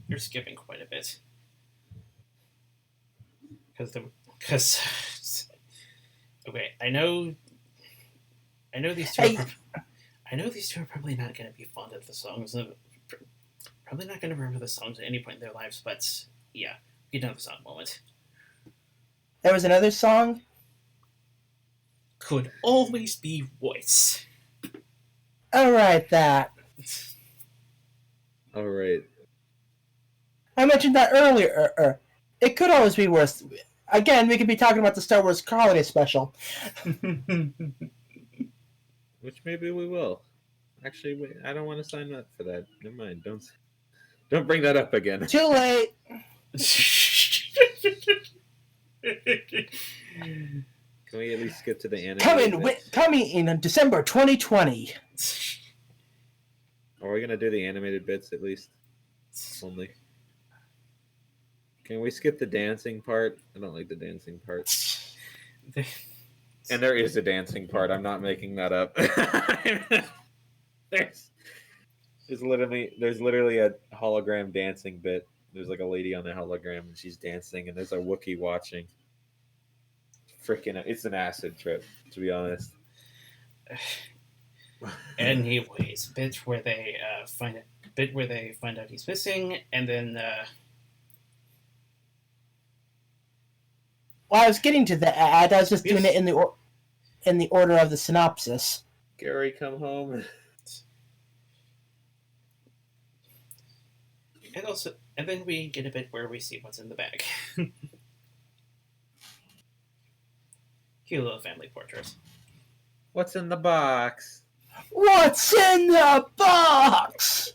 You're skipping quite a bit. Because okay, I know these two. Hey. I know these two are probably not going to be fond of the songs. Probably not going to remember the songs at any point in their lives. But yeah, we can have the song moment. There was another song. Could always be voice. Alright, that. Alright. I mentioned that earlier. It could always be worse. Again, we could be talking about the Star Wars Holiday Special. Which maybe we will. Actually, wait, I don't want to sign up for that. Never mind. Don't bring that up again. Too late. Can we at least skip to the anime? Coming in December 2020. Are we gonna do the animated bits at least? Only. Can we skip the dancing part? I don't like the dancing part. And there is a dancing part. I'm not making that up. there's literally a hologram dancing bit. There's like a lady on the hologram and she's dancing, and there's a Wookiee watching. Freaking, it's an acid trip, to be honest. Anyways, bit where they find out he's missing, and then. Well, I was getting to the ad. I was just doing it in the order of the synopsis. Gary, come home. And then we get a bit where we see what's in the bag. Cute little family portrait. What's in the box? What's in the box?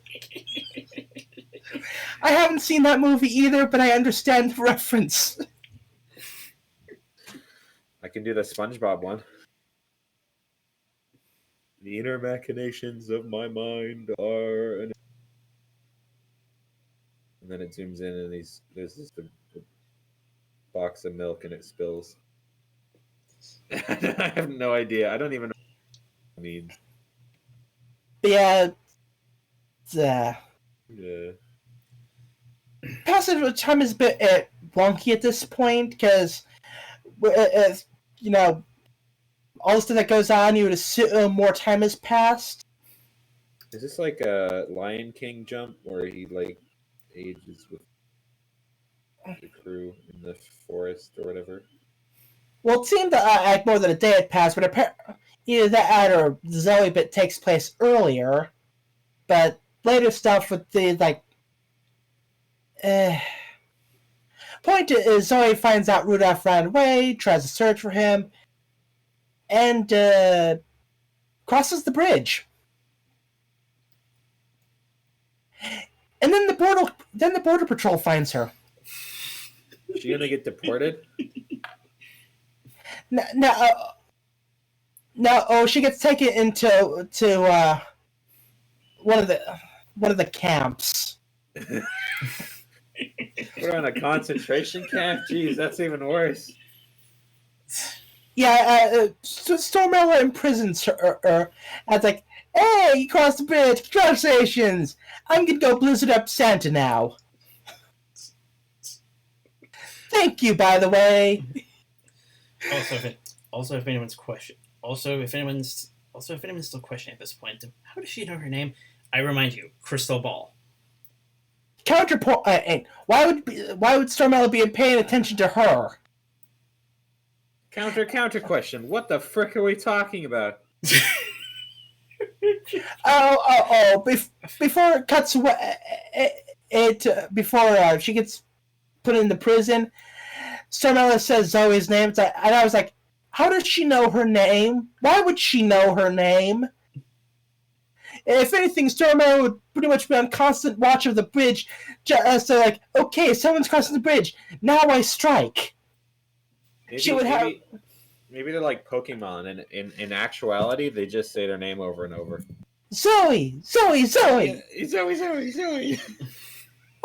I haven't seen that movie either, but I understand the reference. I can do the SpongeBob one. The inner machinations of my mind are... And then it zooms in and there's just a box of milk and it spills. I have no idea. I don't even know what it means. Yeah. Yeah. Passage of time is a bit wonky at this point, because, you know, all the stuff that goes on, you would assume more time has passed. Is this like a Lion King jump where he like ages with the crew in the forest or whatever? Well, it seemed that more than a day had passed, but either that or the Zoe bit takes place earlier, but later stuff with the, like... Point is, Zoe finds out Rudolph ran away, tries to search for him, and crosses the bridge. And then the border patrol finds her. Is she gonna get deported? No, she gets taken into one of the camps. We're on a concentration camp? Jeez, that's even worse. Stormella imprisons her. And it's like, hey, you crossed the bridge. Congratulations. I'm gonna go blizzard up Santa now. Thank you, by the way. If anyone's still questioning at this point, how does she know her name? I remind you, Crystal Ball. Counterpoint. Why would Stormella be paying attention to her? Counter question. What the frick are we talking about? Before it cuts away, before she gets put in the prison, Stormella says Zoe's name. And I was like, how does she know her name? Why would she know her name? If anything, Stormella would pretty much be on constant watch of the bridge. So like, okay, someone's crossing the bridge. Now I strike. Maybe they're like Pokemon, and in actuality, they just say their name over and over. Zoe. Zoe.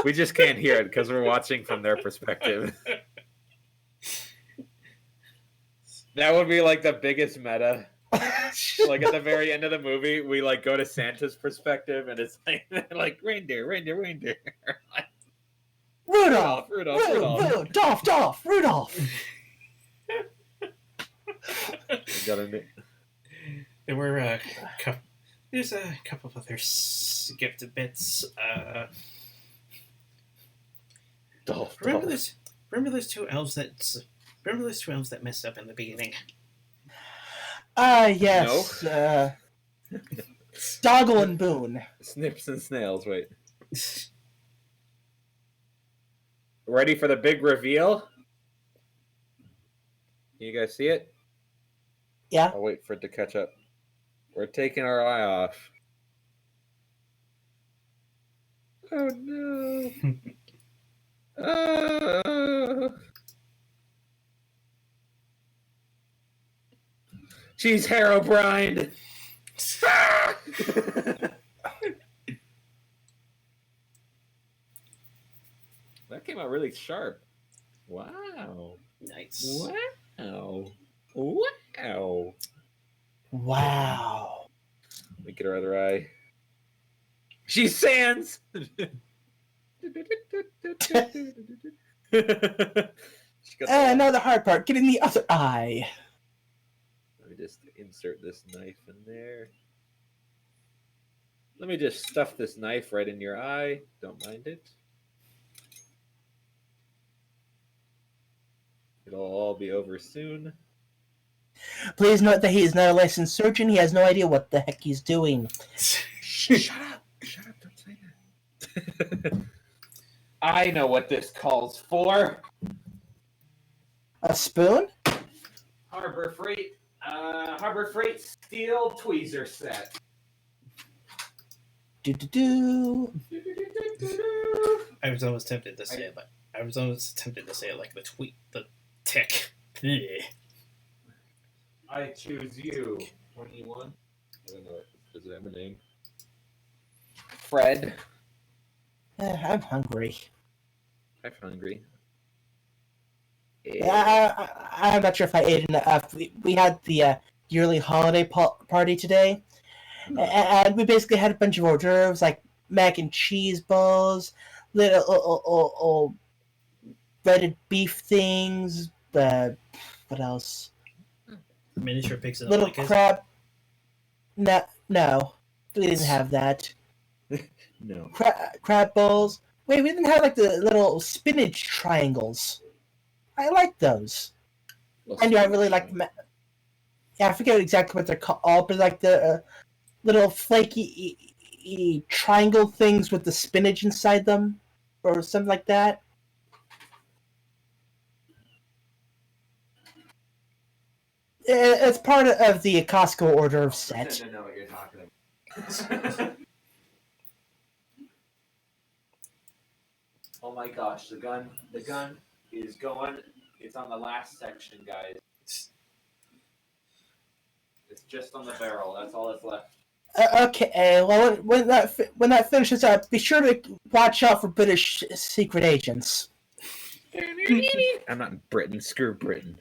We just can't hear it because we're watching from their perspective. That would be like the biggest meta. Like at the very end of the movie, we like go to Santa's perspective, and it's like reindeer. Rudolph. There were there's a couple of other gifted bits. Remember those two elves that messed up in the beginning? Yes. No. Doggle and Boone. Snips and snails. Wait. Ready for the big reveal? You guys see it? Yeah. I'll wait for it to catch up. We're taking our eye off. Oh no. She's Herobrine. That came out really sharp. Wow. Nice. Wow. Let me get her other eye. She's Sans. Now the hard part, getting the other eye. Let me just insert this knife in there. Let me just stuff this knife right in your eye. Don't mind it. It'll all be over soon. Please note that he is not a licensed surgeon. He has no idea what the heck he's doing. Shut up! Don't say that. I know what this calls for. A spoon? Harbor Freight steel tweezer set. I was almost tempted to say it, but I was almost tempted to say it like the tick. I choose you. 21. I don't know. Does it have a name? Fred. I'm hungry. I'm hungry. I'm not sure if I ate enough. We had the yearly holiday party today, and we basically had a bunch of hors d'oeuvres like mac and cheese balls, little breaded beef things. What else? Miniature pigs and little crab. No, we didn't have that. No. Crab balls. Wait, we didn't have like the little spinach triangles. I like those. I really like them. Yeah, I forget exactly what they're called, but like the little flaky triangle things with the spinach inside them, or something like that. It's part of the Costco order of set. I know what you're talking about. Oh my gosh, the gun is going. It's on the last section, guys. It's just on the barrel. That's all that's left. Okay. Well, when that finishes up, be sure to watch out for British secret agents. I'm not in Britain. Screw Britain.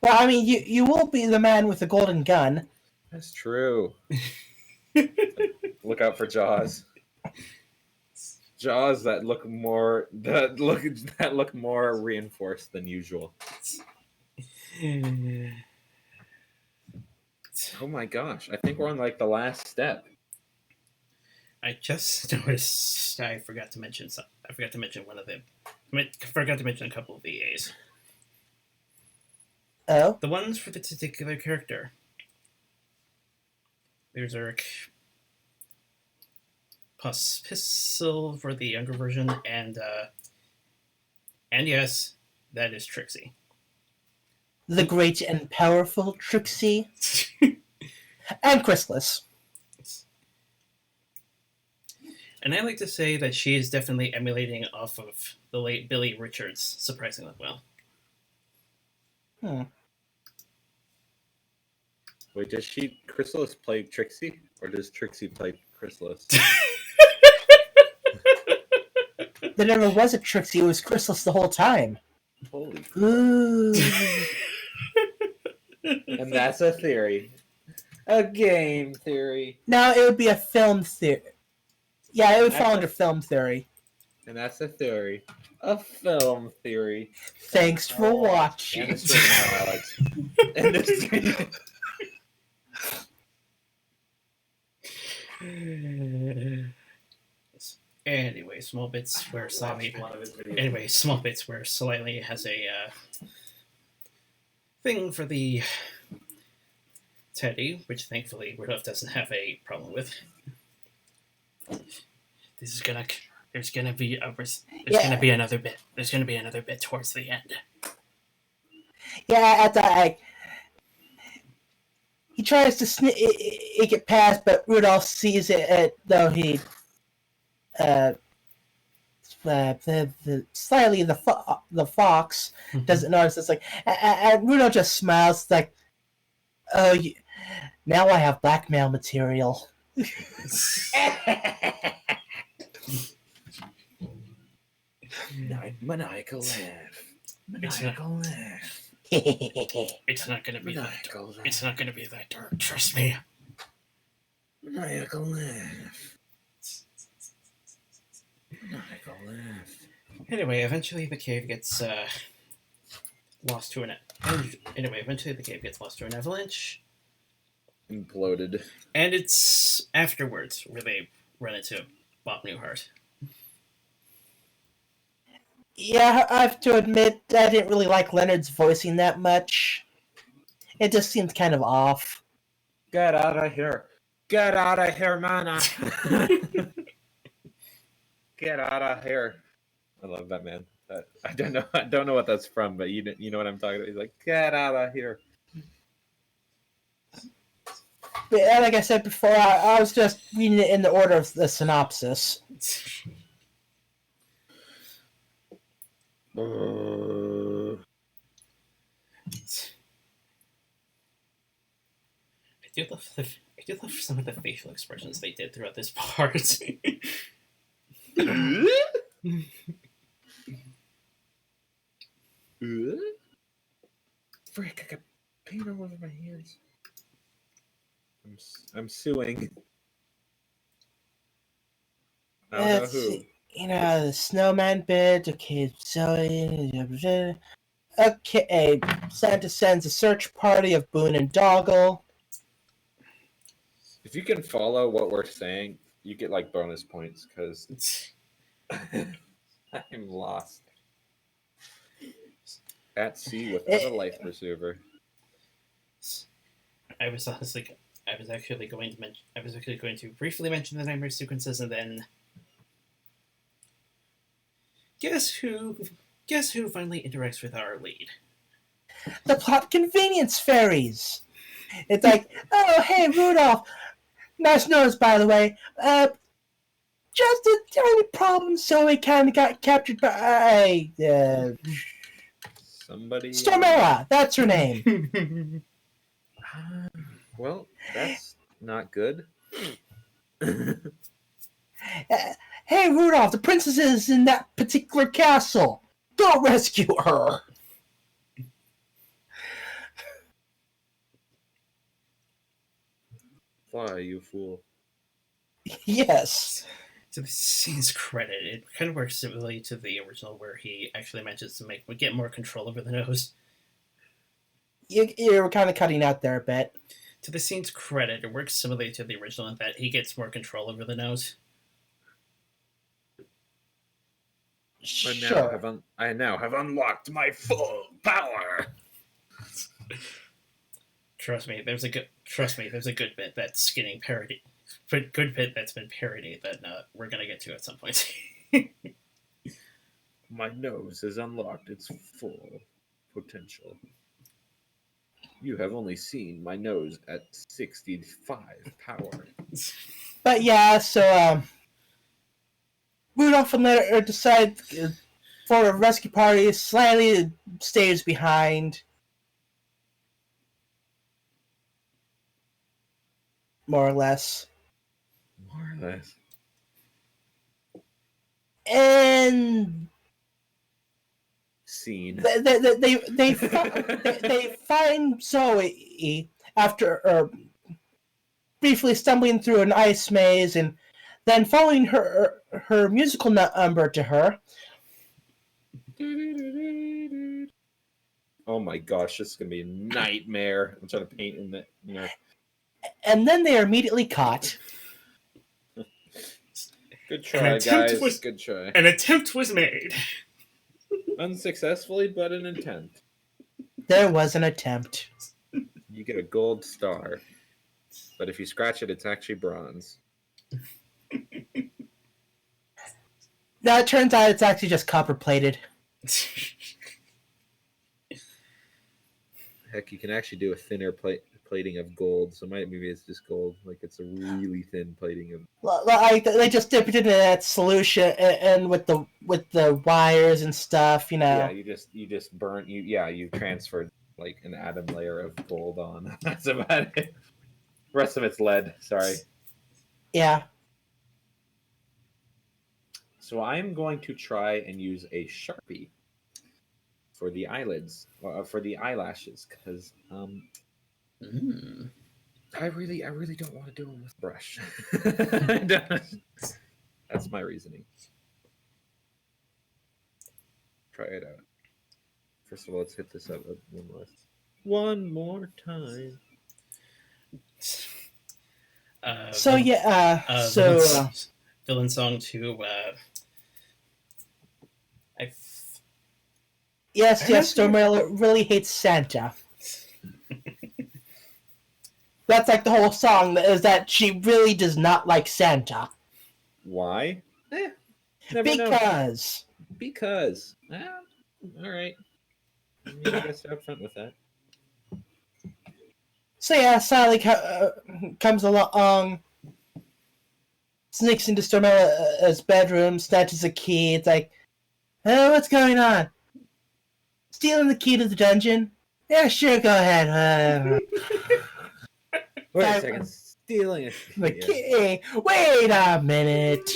Well, I mean, you will be the man with the golden gun. That's true. Look out for Jaws. Jaws that look more reinforced than usual. Oh my gosh! I think we're on like the last step. I just noticed I forgot to mention some. I forgot to mention one of them. I forgot to mention a couple of VAs. Oh, The ones for the particular character. There's Eric. Plus Pistol for the younger version, and yes, that is Trixie. the great and powerful Trixie. And Chrysalis. And I like to say that she is definitely emulating off of the late Billy Richards, surprisingly well. Wait, does Chrysalis play Trixie, or does Trixie play Chrysalis? There never was a Trixie, it was Chrysalis the whole time. Holy! Ooh. And that's a theory, a game theory, Now it would be a film theory. Yeah, it would fall under film theory. and that's a theory, a film theory. Thanks for watching. And it's right now, Alex. And it's Anyway, small bits where slightly. Anyway, small bits where slightly has a thing for the teddy, which thankfully Rudolph doesn't have a problem with. This is gonna. There's gonna be another bit. There's gonna be another bit towards the end. Yeah, at the he tries to sneak it past, but Rudolph sees it. Though he, slightly the fox doesn't notice. It's like, and Rudolph just smiles like, "Oh, now I have blackmail material." Maniacal laugh. Maniacal laugh. It's not gonna be that. It's not gonna be that dark. Trust me. Maniacal laugh. Maniacal laugh. Anyway, eventually the cave gets lost to an. Anyway, eventually the cave gets lost to an avalanche. Imploded. And it's afterwards where they run into Bob Newhart. Yeah, I have to admit, I didn't really like Leonard's voicing that much. It just seemed kind of off. Get out of here. Get out of here, man. Get out of here. I love that man. I don't know what that's from, but you know what I'm talking about. He's like, get out of here. But like I said before, I was just reading it in the order of the synopsis. I do love some of the facial expressions they did throughout this part. Frick, I got paint all over my hands. I'm suing. I don't know who. The snowman bit, okay, so... Okay, Santa sends a search party of Boone and Doggle. If you can follow what we're saying, you get like bonus points, because I'm lost. At sea without a life preserver. I was actually going to briefly mention the nightmare sequences, and then guess who finally interacts with our lead? The plot convenience fairies. It's like, oh hey Rudolph, nice nose by the way. Just a tiny problem, so we kind of got captured by Somebody. Stormera, that's her name. Well, that's not good. Hey Rudolph, the princess is in that particular castle. Go rescue her. Fly, you fool. Yes. To the scene's credit, it kind of works similarly to the original, where he actually manages to get more control over the nose. You're kind of cutting out there a bit. To the scene's credit, it works similarly to the original in that he gets more control over the nose. Sure. I now have unlocked my full power. Trust me, there's a good bit that's getting parodied. Good bit that's been parodied that we're gonna get to at some point. My nose has unlocked its full potential. You have only seen my nose at 65 power. But yeah, so Rudolph and Leonard decide for a rescue party, slightly stays behind. More or less. More or less. And Scene. they find Zoe after briefly stumbling through an ice maze and then following her musical number to her. Oh my gosh, this is gonna be a nightmare. I'm trying to paint in the And then they are immediately caught. Good try, guys. Good try. An attempt was made. Unsuccessfully, but an attempt. There was an attempt. You get a gold star. But if you scratch it, it's actually bronze. Now it turns out it's actually just copper plated. Heck, you can actually do a thinner plating of gold. So maybe it's just gold. Like it's a really thin plating of. They just dip it into that solution and with the wires and stuff, you know. Yeah, you just burn you transferred like an atom layer of gold on. That's about it. The rest of it's lead. Sorry. Yeah. So I'm going to try and use a Sharpie for the eyelids, for the eyelashes, because I really don't want to do them with brush. That's my reasoning. Try it out. First of all, let's hit this up one more time. Villain Song 2. Yes, Stormwell really hates Santa. That's like the whole song, is that she really does not like Santa. Why? Because. Well, all right. I guess up front with that. So yeah, Sally comes along, sneaks into Stormella's bedroom, snatches a key. It's like, oh, what's going on? Stealing the key to the dungeon? Yeah, sure, go ahead. Wait a second. Stealing the key. Wait a minute.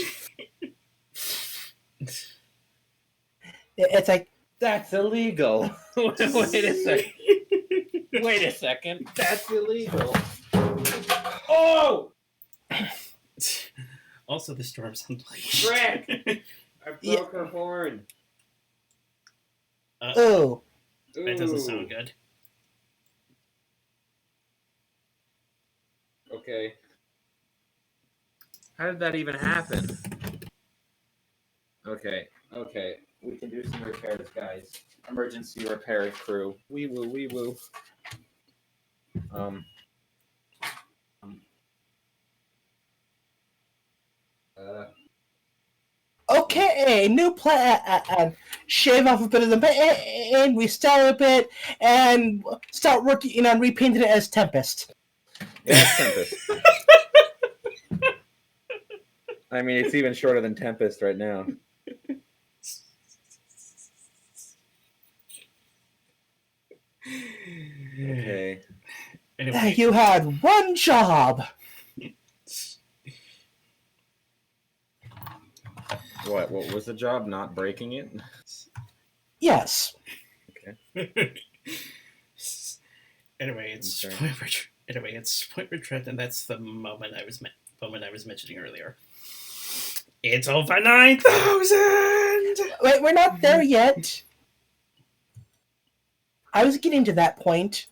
It's like, that's illegal. Wait a second. Wait a second. That's illegal. Oh! Also, the storm's unleashed. Frick! I broke her horn. Ooh. That doesn't sound good. Okay. How did that even happen? Okay. We can do some repairs, guys. Emergency repair crew. Wee woo. Okay, new plan. Shave off a bit of the and we style a bit and start working on repainting it as Tempest. Yeah, it's Tempest. I mean, it's even shorter than Tempest right now. Okay. Anyway. You had one job. What was the job? Not breaking it? Yes. Okay. Anyway, Anyway, it's Point Retreat, and that's the moment I was mentioning earlier. It's over 9,000! Wait, we're not there yet. I was getting to that point.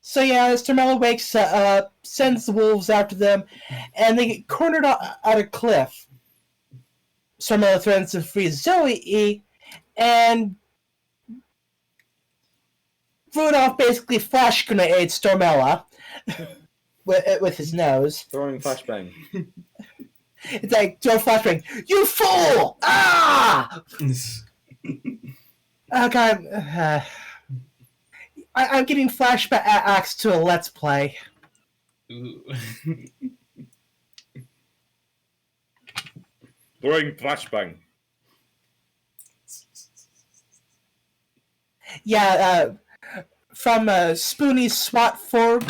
So yeah, Stormella wakes up, sends the wolves after them, and they get cornered at a cliff. Stormella threatens to free Zoe, and Rudolph basically flash grenades Stormella with his nose. Throwing flashbang. It's like, throw flashbang. You fool! Ah! Oh god. I'm getting flashbacks to a Let's Play. Ooh. Throwing flashbang. Yeah, from Spoonie's SWAT 4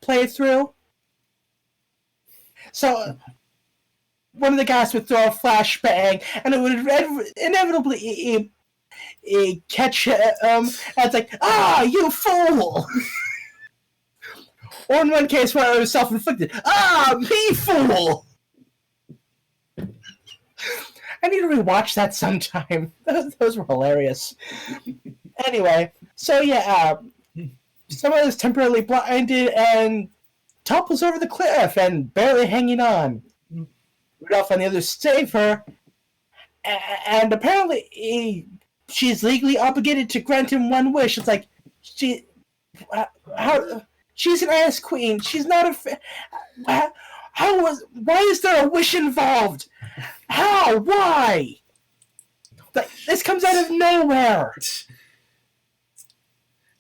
playthrough. So, one of the guys would throw a flashbang, and it would inevitably catch him, and it's like, ah, you fool! Or in one case where it was self-inflicted, ah, me fool! I need to rewatch that sometime. Those were hilarious. Anyway, so yeah, someone is temporarily blinded and topples over the cliff and barely hanging on. Rudolph and the others save her, and apparently she's legally obligated to grant him one wish. It's like, she's an ice queen. She's not a. Why is there a wish involved? How? Why? This comes out of nowhere.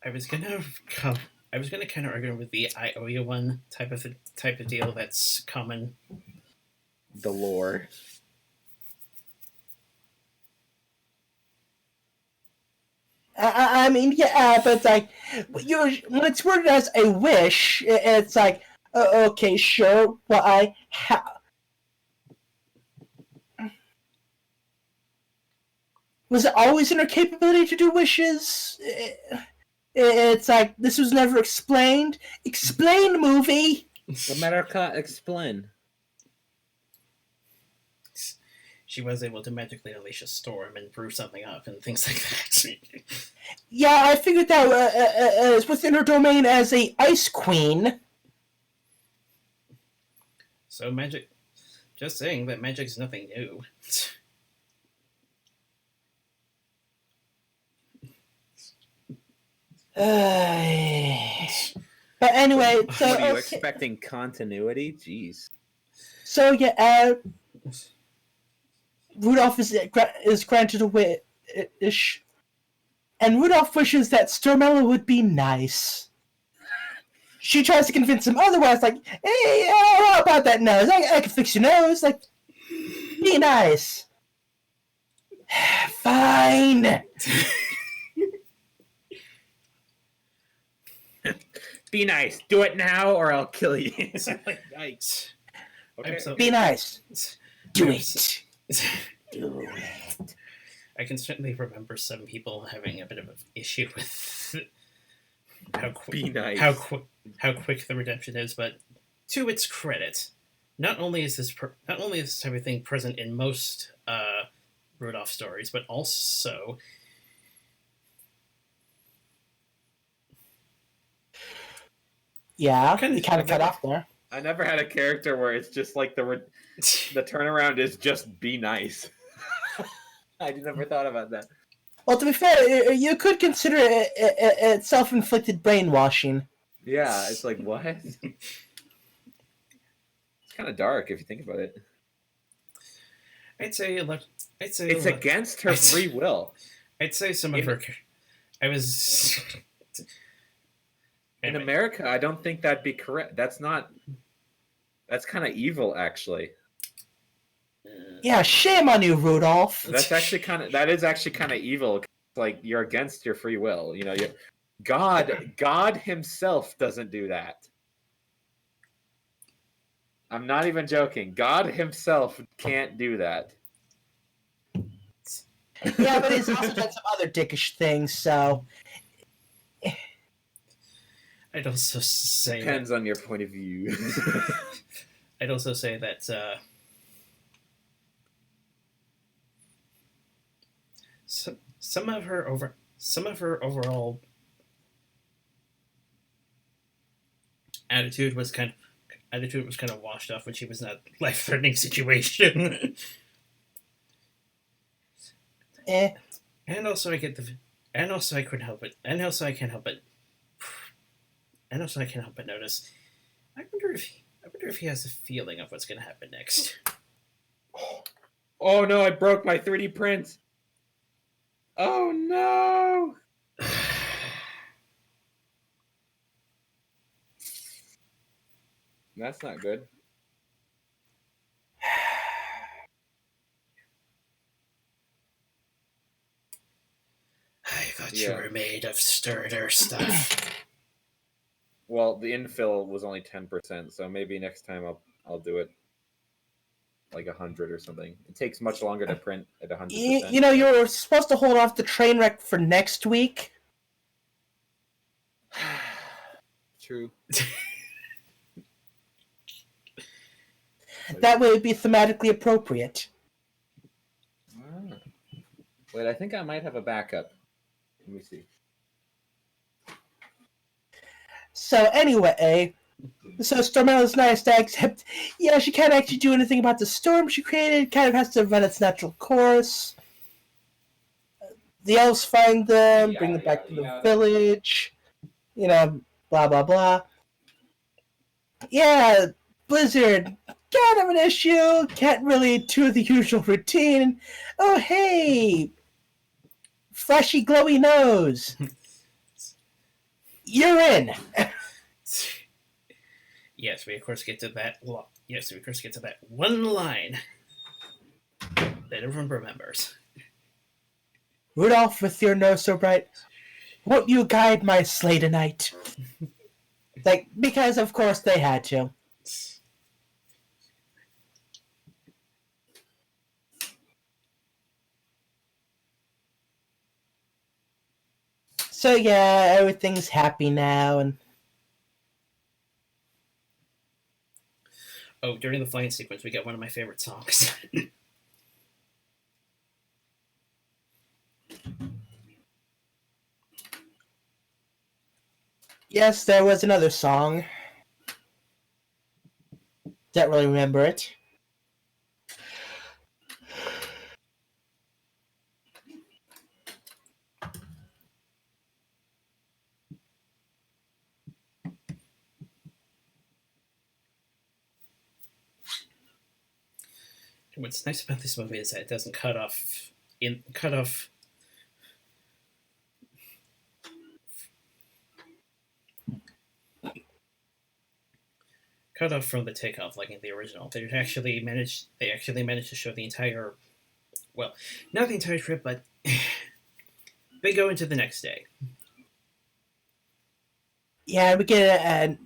I was gonna kind of argue with the I owe you one type of deal that's common. The lore. I mean, yeah, but like, when it's worded as a wish, it's like, okay, sure, why? How? Was it always in her capability to do wishes? It's like, this was never explained. Explain, movie! America, explain. She was able to magically unleash a storm and brew something up and things like that. Yeah, I figured that is within her domain as a ice queen. So magic... Just saying that magic's nothing new. But anyway, so... What are you expecting continuity? Jeez. So, yeah, Rudolph is granted a wish, and Rudolph wishes that Stormella would be nice. She tries to convince him otherwise, like, hey, how about that nose? I can fix your nose. Like, be nice. Fine. Be nice. Do it now, or I'll kill you. Like, yikes. Okay. Be nice. Do it. Do it. I can certainly remember some people having a bit of an issue with how Be nice. how quick the redemption is, but to its credit, not only is this type of thing present in most Rudolph stories, but also Yeah, you kind of cut off there. I never had a character where it's just like the turnaround is just be nice. I never thought about that. Well, to be fair, you could consider it self-inflicted brainwashing. Yeah, it's like, what? It's kind of dark if you think about it. I'd say It's against her free will. I'd say some of her. I was. In America, I don't think that'd be correct. That's kind of evil, actually. Yeah, shame on you, Rudolph. That is actually kind of evil. Like, you're against your free will. You know, God himself doesn't do that. I'm not even joking. God himself can't do that. Yeah, but he's also done some other dickish things, so... I'd also say Depends on your point of view. I'd also say that some of her overall attitude was kind of washed off when she was in that life threatening situation. And also I get the and also I couldn't help it and also I can't help it and also I can't help but notice. I wonder if he has a feeling of what's going to happen next. Oh no, I broke my 3D print. Oh no. That's not good. I thought you were made of sterner stuff. Well, the infill was only 10%, so maybe next time I'll do it like 100 or something. It takes much longer to print at 100%. You know, you're supposed to hold off the train wreck for next week. True. That way it'd be thematically appropriate. Wait, I think I might have a backup. Let me see. So anyway, Stormella's nice to except, she can't actually do anything about the storm she created. It kind of has to run its natural course. The elves find them, bring them back to the village. Blah, blah, blah. Yeah, Blizzard, kind of an issue. Can't really do the usual routine. Oh, hey, fleshy, glowy nose. You're in. Yes, we of course get to that. Yes, we of course get to that one line that everyone remembers. Rudolph, with your nose so bright, won't you guide my sleigh tonight? Because of course they had to. So yeah, everything's happy now, and during the flying sequence, we get one of my favorite songs. yes, there was another song. Don't really remember it. What's nice about this movie is that it doesn't cut off from the takeoff like in the original. They actually managed to show the entire, well, not the entire trip, but they go into the next day. Yeah, we get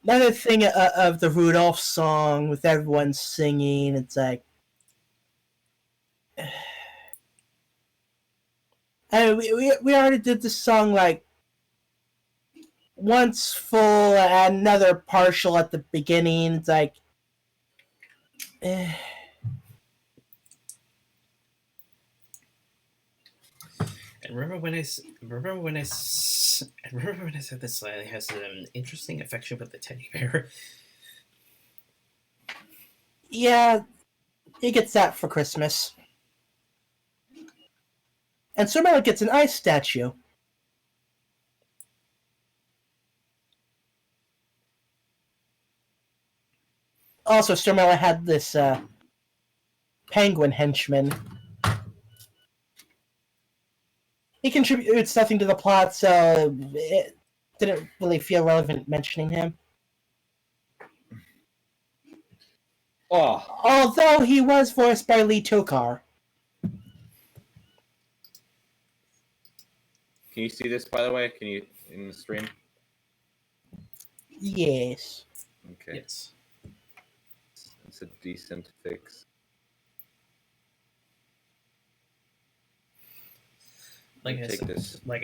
another thing of the Rudolph song with everyone singing. It's like, we already did this song like once full and another partial at the beginning. It's like, And remember when I said this slightly has an interesting affection with the teddy bear. Yeah, he gets that for Christmas. And Stormella gets an ice statue. Also, Stormella had this penguin henchman. He contributes nothing to the plot, so it didn't really feel relevant mentioning him. Oh. Although he was voiced by Lee Tokar. Can you see this, by the way? Can you, in the stream? Yes. Okay. Yes. It's a decent fix. Like I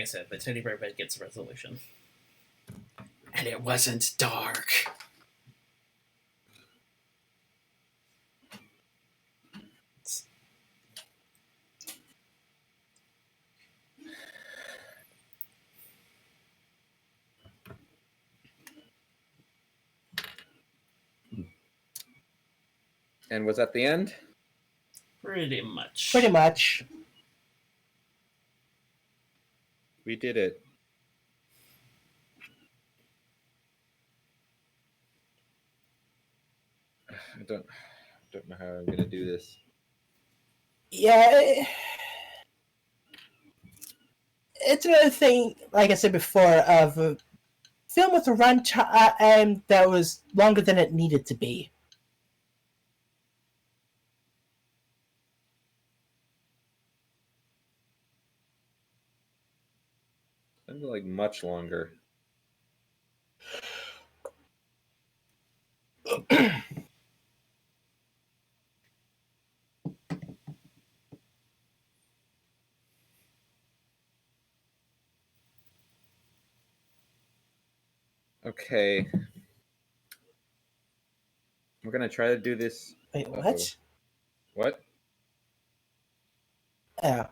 said, the teddy bear bed gets a resolution. And it wasn't dark. And was that the end? Pretty much. Pretty much. We did it. I don't know how I'm gonna do this. Yeah. It's another thing, like I said before, of a film with a runtime that was longer than it needed to be. I feel like much longer. Okay. We're gonna try to do this. Wait, Uh-oh. what? What? Yeah.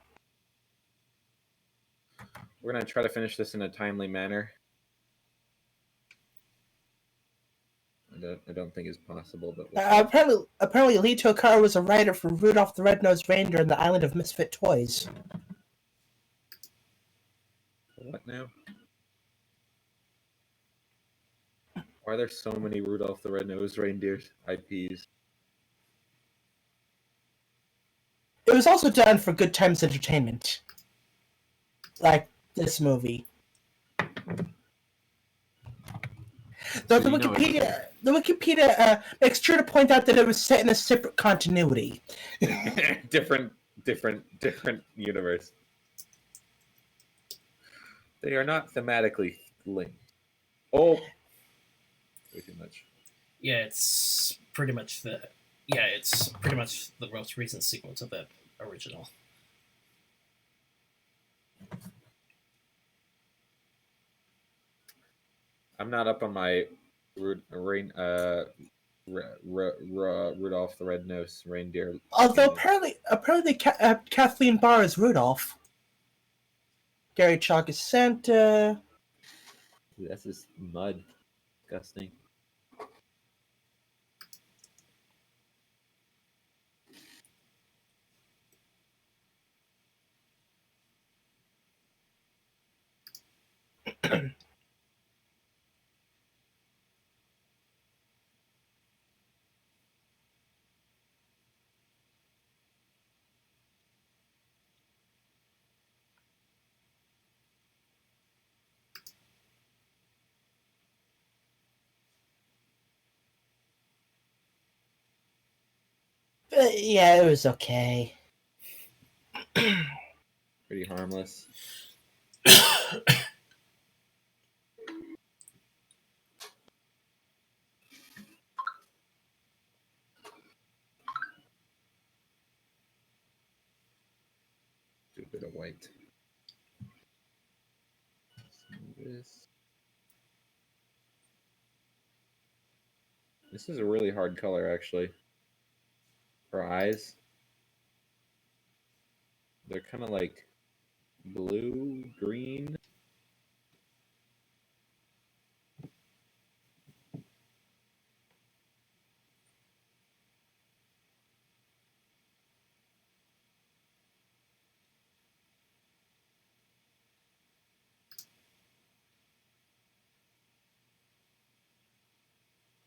We're gonna try to finish this in a timely manner. I don't think it's possible, but we'll Apparently, Lee Tokar was a writer for Rudolph the Red-Nosed Reindeer and the Island of Misfit Toys. what now? Why are there so many Rudolph the Red-Nosed Reindeer IPs? It was also done for Good Times Entertainment. Like this movie. Though So the Wikipedia makes sure to point out that it was set in a separate continuity. different universe. They are not thematically linked. Oh, way too much. Yeah, it's pretty much the most recent sequel to the original. I'm not up on my Rudolph the Red-Nosed Reindeer. Although apparently Kathleen Barr is Rudolph. Gary Chalk is Santa. That's just mud. Disgusting. But yeah, it was okay. Pretty harmless. Do a bit of white. This is a really hard color, actually. For eyes, they're kind of like blue, green.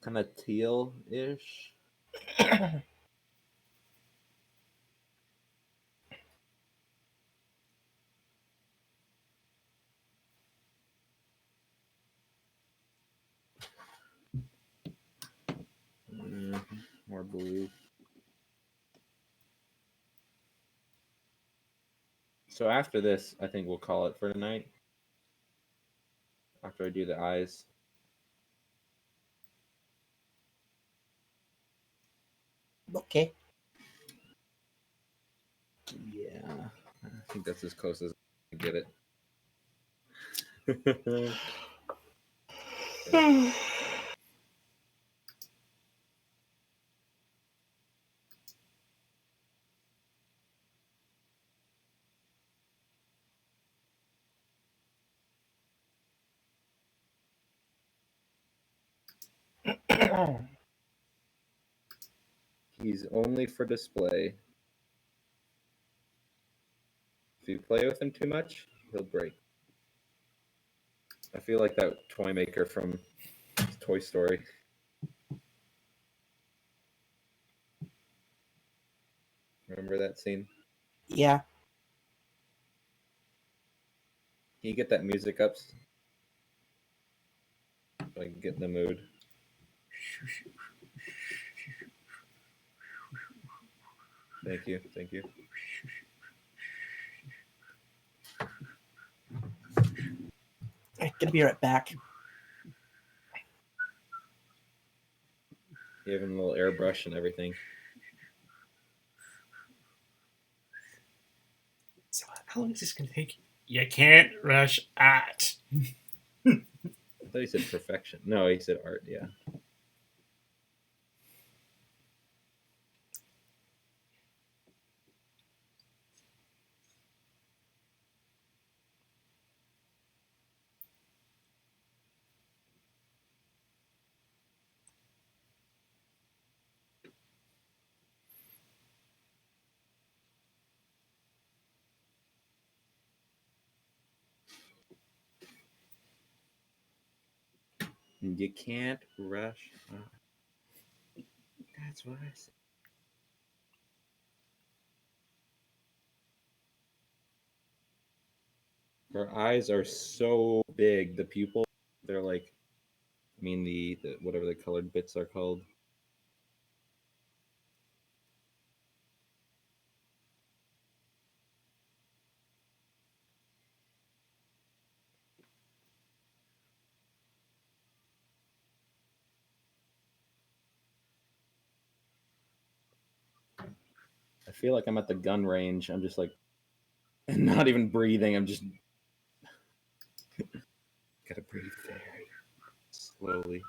Kind of teal-ish. More blue. So after this, I think we'll call it for tonight. After I do the eyes. Okay. Yeah. I think that's as close as I can get it. He's only for display. If you play with him too much, he'll break. I feel like that toy maker from Toy Story. Remember that scene? Yeah. Can you get that music up so I can get in the mood? Thank you. Thank you. Gonna be right back. You have a little airbrush and everything. So how long is this going to take? You can't rush art. I thought he said perfection. No, he said art, yeah. You can't rush art. That's what I said. Her eyes are so big. The pupils, they're like, I mean, the whatever the colored bits are called. I feel like I'm at the gun range. I'm just like, not even breathing. I'm just gotta breathe very slowly.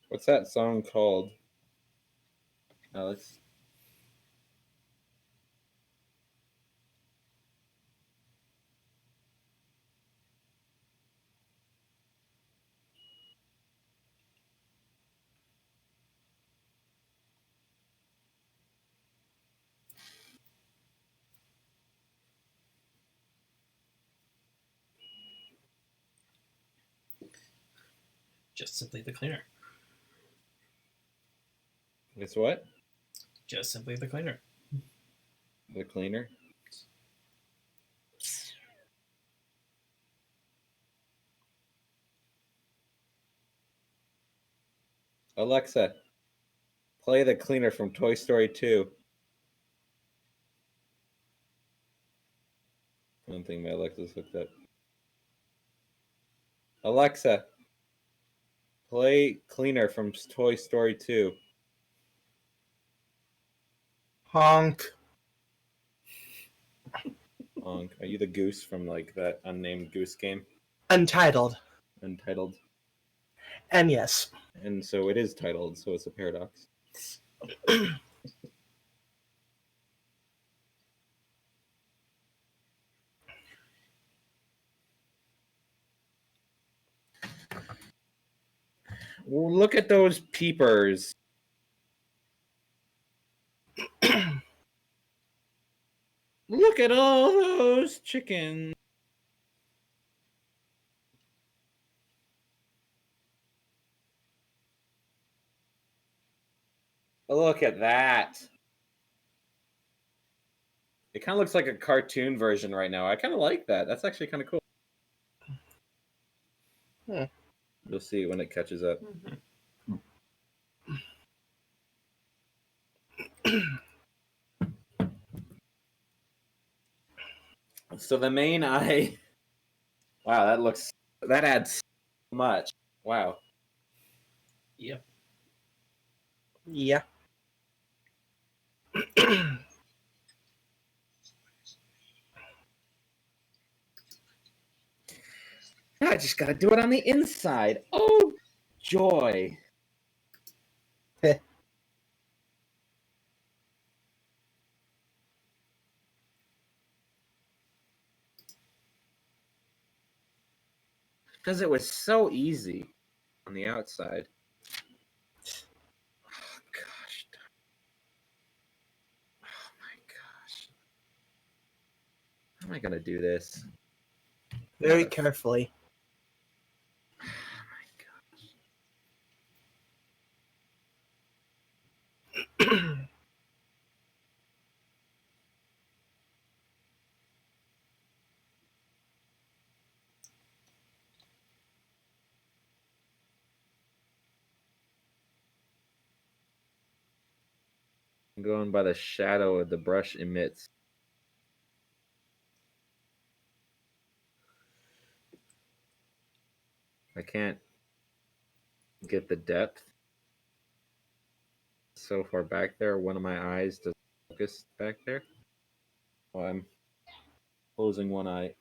What's that song called, Alex? Just simply the cleaner. It's what? Just simply the cleaner. The cleaner? Alexa, play the cleaner from Toy Story 2. I don't think my Alexa's hooked up. Alexa, play cleaner from Toy Story 2. Honk. Honk. Are you the goose from like that unnamed goose game? Untitled. Untitled. And yes. And so it is titled, so it's a paradox. Well, look at those peepers. Look at all those chickens. Look at that. It kind of looks like a cartoon version right now. I kind of like that. That's actually kind of cool. Hmm. You'll see when it catches up. So the main eye. Wow, that adds so much. Wow. Yep. Yeah. I just gotta do it on the inside. Oh, joy. Because it was so easy on the outside. Oh, gosh. Oh, my gosh. How am I going to do this? Very carefully. Oh, my I'm going by the shadow the brush emits. I can't get the depth so far back there. One of my eyes doesn't focus back there. Oh, I'm closing one eye.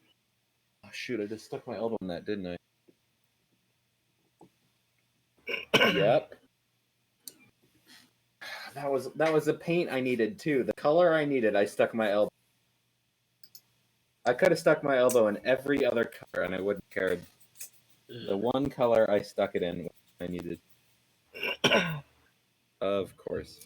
Oh, shoot, I just stuck my elbow in that, didn't I? Yep. That was the paint I needed too. The color I needed, I stuck my elbow. I could have stuck my elbow in every other color and I wouldn't have cared. The one color I stuck it in I needed. Of course.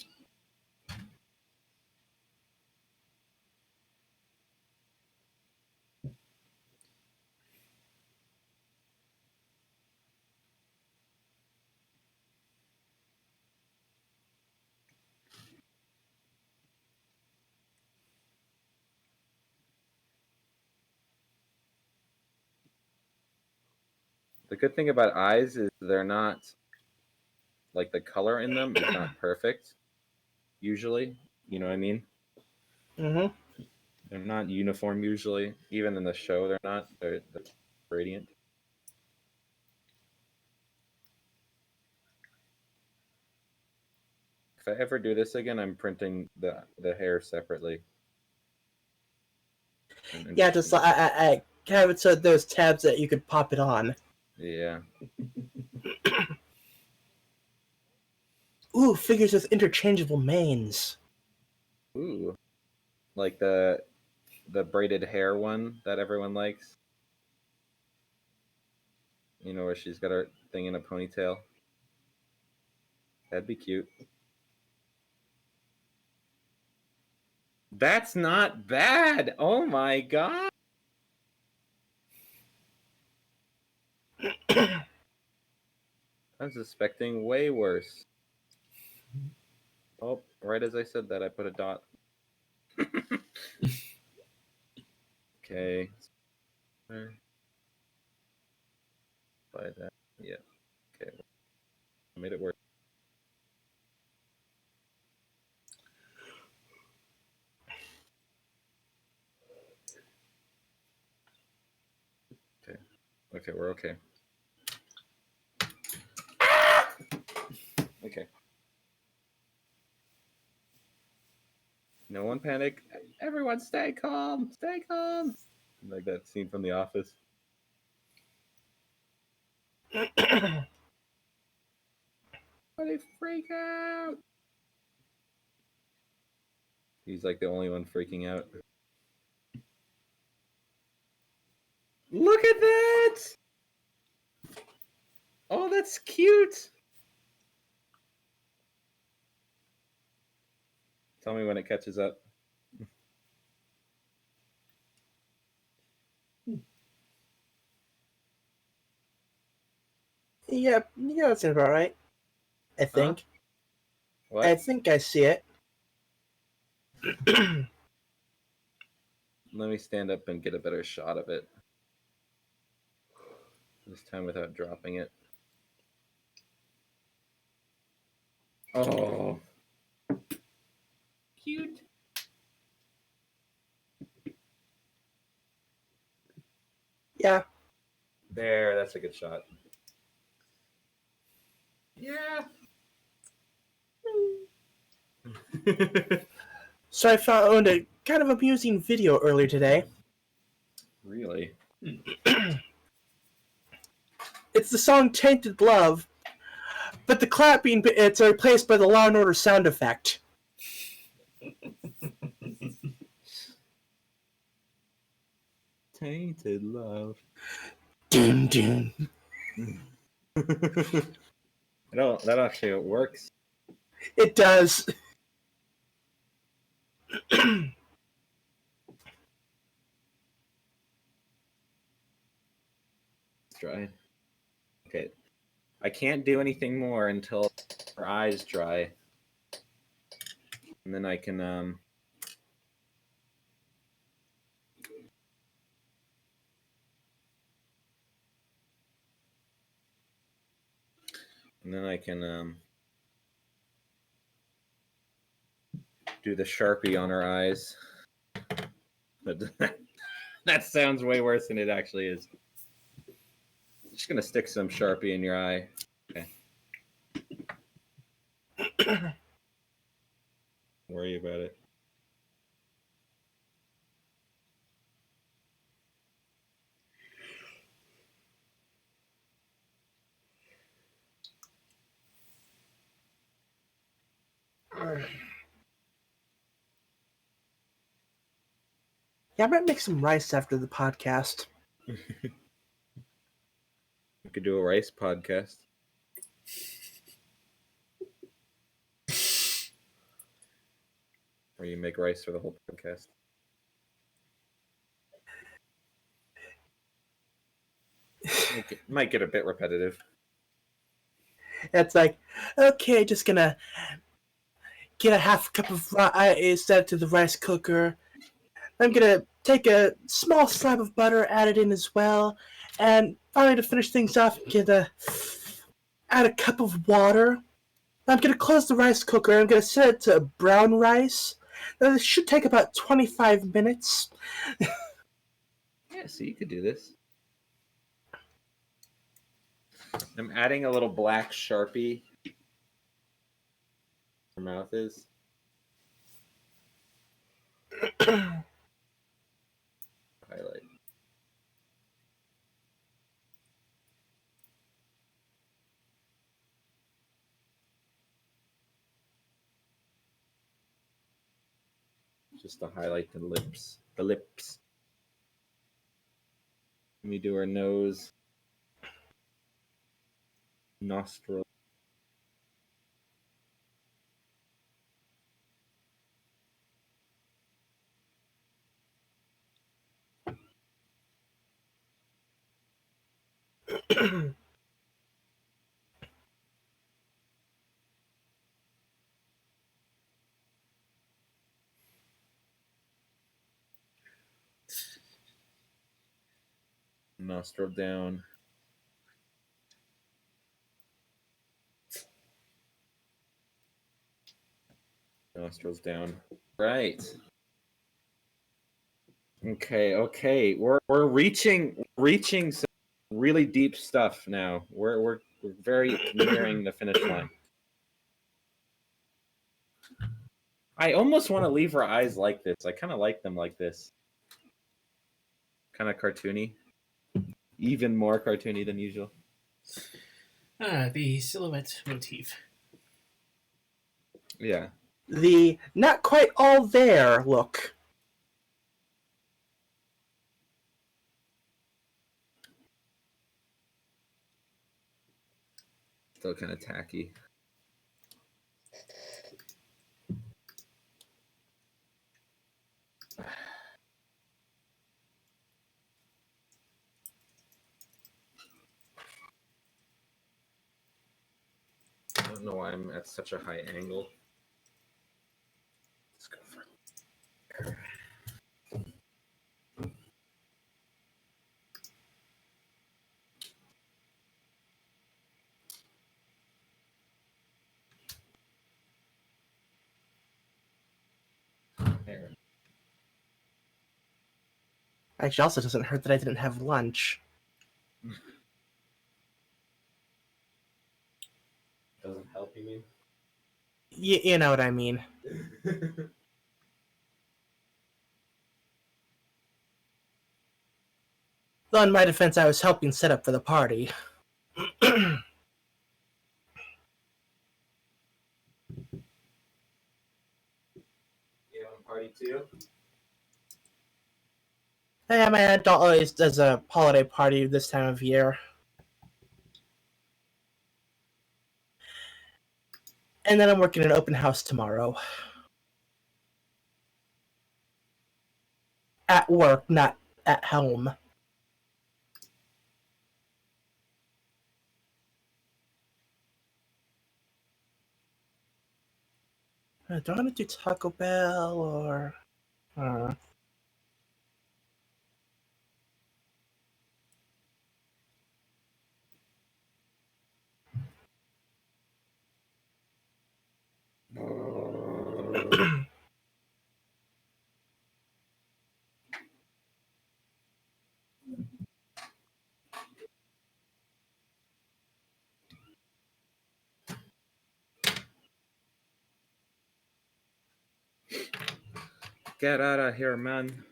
The good thing about eyes is they're not like the color in them is not perfect. Usually, you know what I mean? Mm-hmm. They're not uniform usually. Even in the show, they're not. They're gradient. If I ever do this again, I'm printing the hair separately. Yeah, just I have it so those tabs that you could pop it on. Yeah. Ooh, figures with interchangeable manes. Ooh. Like the braided hair one that everyone likes. You know, where she's got her thing in a ponytail. That'd be cute. That's not bad. Oh my god. I was expecting way worse. Oh, right as I said that, I put a dot. Okay. By that. Yeah. Okay. I made it work. Okay. Okay, we're okay. Okay. No one panic. Everyone stay calm. Stay calm. Like that scene from The Office. Everybody freak out. He's like the only one freaking out. Look at that! Oh, that's cute. Tell me when it catches up. Yeah, that seems about right. I think. What? I think I see it. Let me stand up and get a better shot of it. This time without dropping it. Oh. Cute. Yeah. There, that's a good shot. Yeah. So I found a kind of amusing video earlier today. Really? It's the song Tainted Love, but the clapping bits are replaced by the Law and Order sound effect. Tainted love. Dun, dun. That actually works. It does. It's dry. Okay. I can't do anything more until her eyes dry. And then I can and then I can do the Sharpie on her eyes. But that sounds way worse than it actually is. Just gonna stick some Sharpie in your eye. Okay. Worry about it. Yeah, I might make some rice after the podcast. We could do a rice podcast. Or you make rice for the whole podcast. Might get a bit repetitive. It's like, okay, just gonna get a half cup of rice, set it to the rice cooker. I'm gonna take a small slab of butter, add it in as well, and finally to finish things off, add a cup of water. I'm gonna close the rice cooker. I'm gonna set it to brown rice. Now, this should take about 25 minutes. Yeah, so you could do this. I'm adding a little black Sharpie. Her mouth is. Highlight. Just to highlight the lips. The lips. Let me do her nose. Nostril. Nostril down. Nostrils down. Right. Okay. We're reaching some really deep stuff now. We're very nearing the finish line. I almost want to leave her eyes like this. I kind of like them like this. Kind of cartoony. Even more cartoony than usual. The silhouette motif. Yeah. The not quite all there look. Still kind of tacky. I don't know why I'm at such a high angle. Let's go for there. Actually, also doesn't hurt that I didn't have lunch. Doesn't help, you mean? You know what I mean. Though in my defense, I was helping set up for the party. You having a party too? Yeah, my aunt always does a holiday party this time of year. And then I'm working an open house tomorrow. At work, not at home. Do I want to do Taco Bell or... Get out of here, man.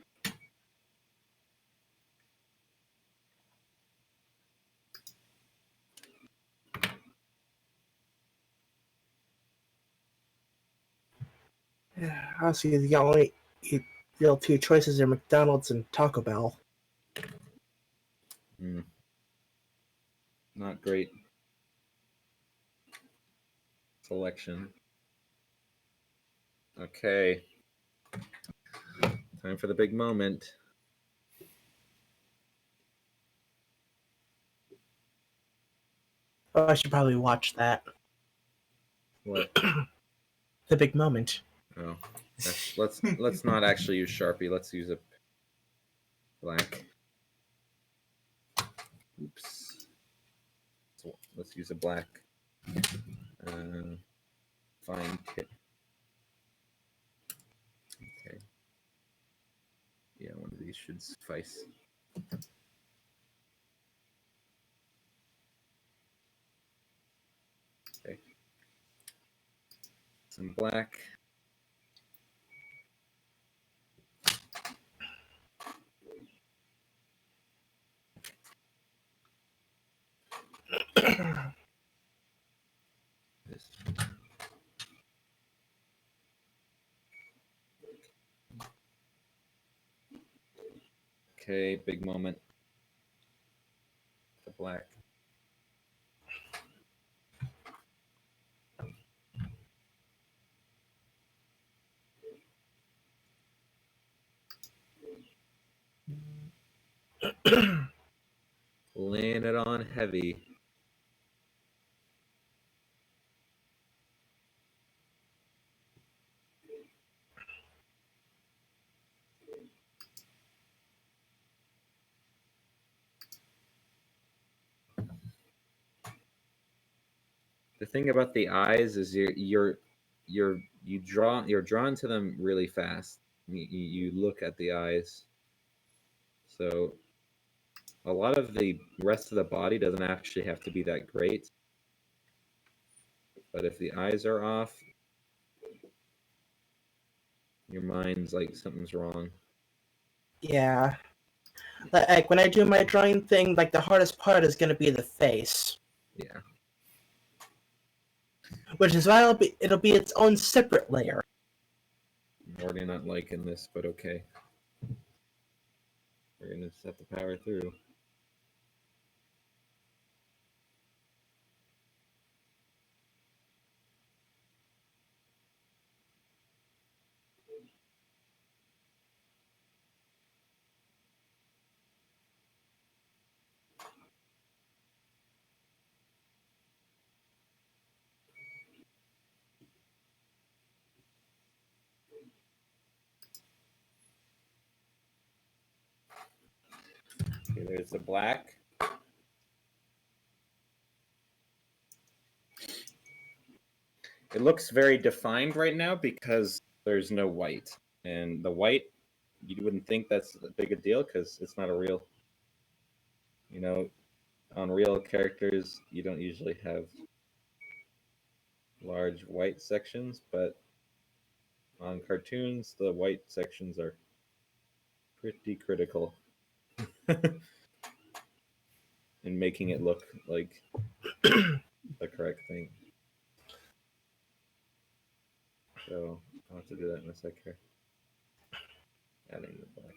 Yeah, honestly, the only real two choices are McDonald's and Taco Bell. Not great selection. Okay. Time for the big moment. Oh, I should probably watch that. What? The big moment. Oh, let's not actually use Sharpie. Let's use a black. Oops. So let's use a black fine tip. Okay. Yeah, one of these should suffice. Okay. Some black. This. Okay, big moment. The black. Laying it on heavy. The thing about the eyes is you're drawn to them really fast. You look at the eyes. So a lot of the rest of the body doesn't actually have to be that great. But if the eyes are off, Your mind's like something's wrong. Yeah. Like when I do my drawing thing, like the hardest part is gonna be the face, Yeah. which is why it'll be its own separate layer. I'm already not liking this, but okay. We're gonna just have to power through. Okay, there's the black. It looks very defined right now because there's no white. And the white, you wouldn't think that's a big a deal because it's not a real, on real characters, you don't usually have large white sections, but on cartoons, the white sections are pretty critical in making it look like the correct thing. So I'll have to do that in a sec here. Adding the black.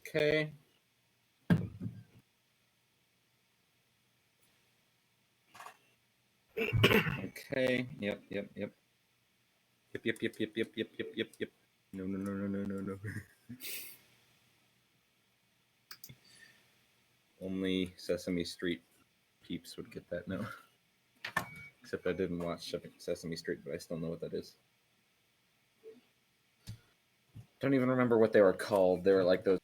Okay. Okay. Yep. Yep. Yep. Yep. Yep. Yep. Yep. Yep. Yep. Yep. Yep. Yep. No. No. No. No. No. No. No. Only Sesame Street peeps would get that. No. Except I didn't watch Sesame Street, but I still know what that is. Don't even remember what they were called. They were like those.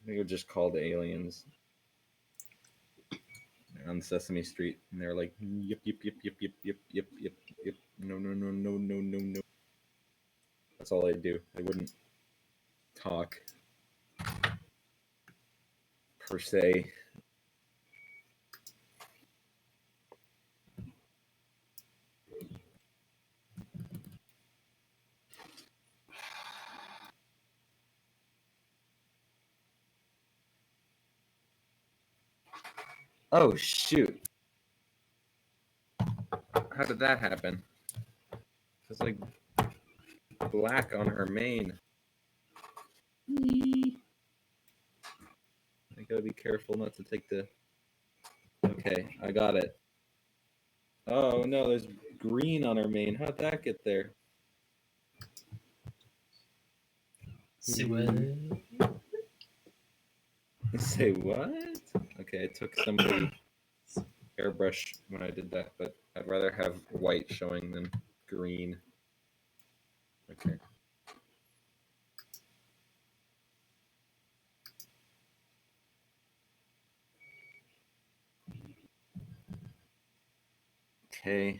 They were just called aliens on Sesame Street, and they were like, yep, yep, yep, yep, yep, yep, yep, yep, yep. No, no, no, no, no, no, no. That's all they'd do. They wouldn't talk per se. Oh shoot! How did that happen? It's like black on her mane. I gotta be careful not to take the. Okay, I got it. Oh no, there's green on her mane. How'd that get there? See what? Say what? Okay, I took somebody airbrush when I did that, but I'd rather have white showing than green. Okay. Okay.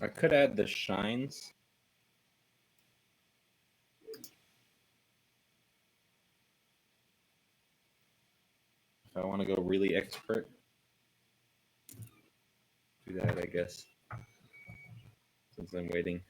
I could add the shines. If I want to go really expert. Do that, I guess. Since I'm waiting.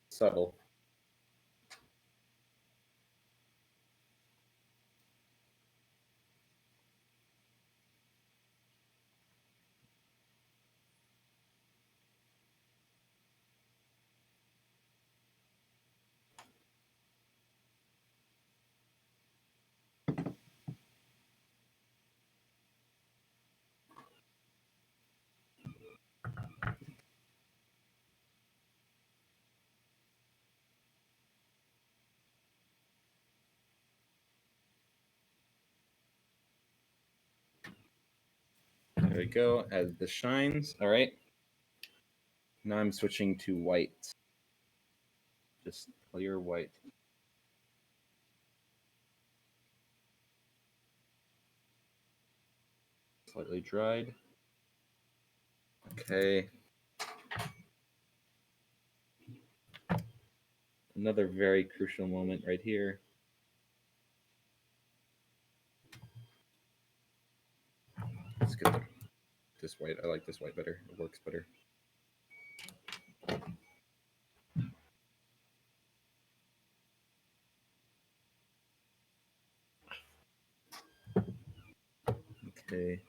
Subtle. There we go. Add the shines. All right. Now I'm switching to white. Just clear white. Slightly dried. Okay. Another very crucial moment right here. Let's get this white. I like this white better. It works better. Okay.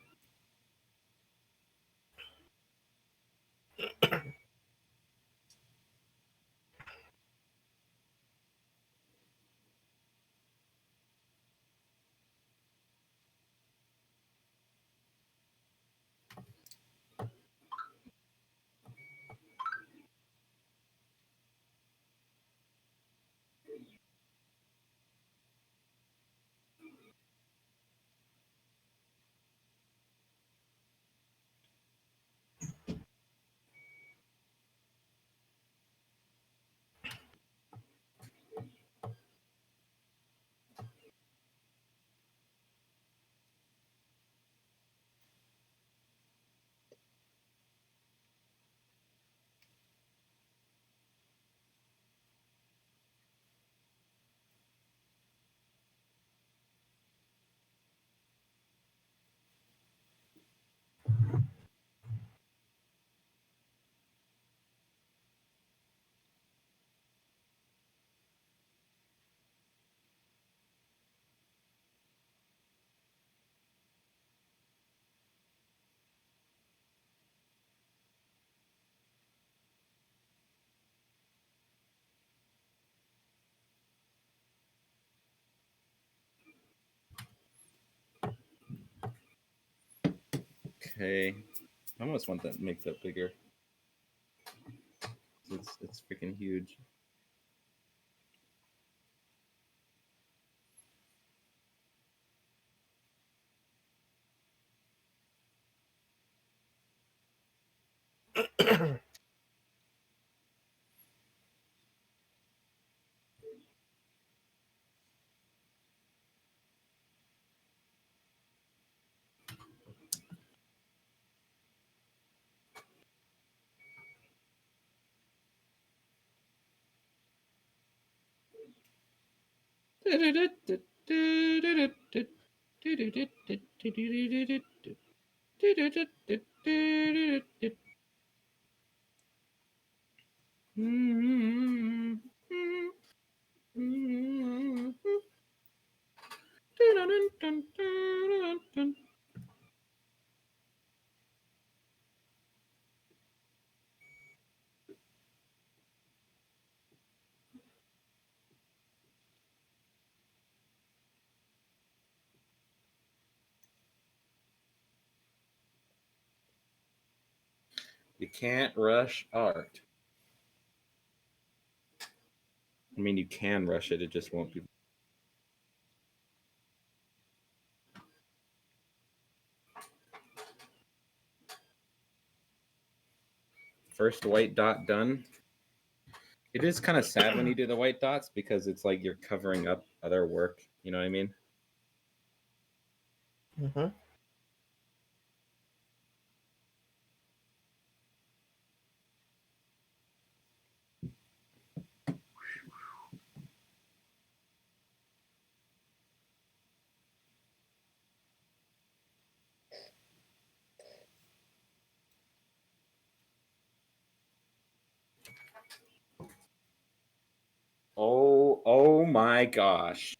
Okay. I almost want that make that bigger. It's freaking huge. You can't rush art. I mean, you can rush it. It just won't be. First white dot done. It is kind of sad when you do the white dots because it's like you're covering up other work. You know what I mean? Mm-hmm. Oh my gosh.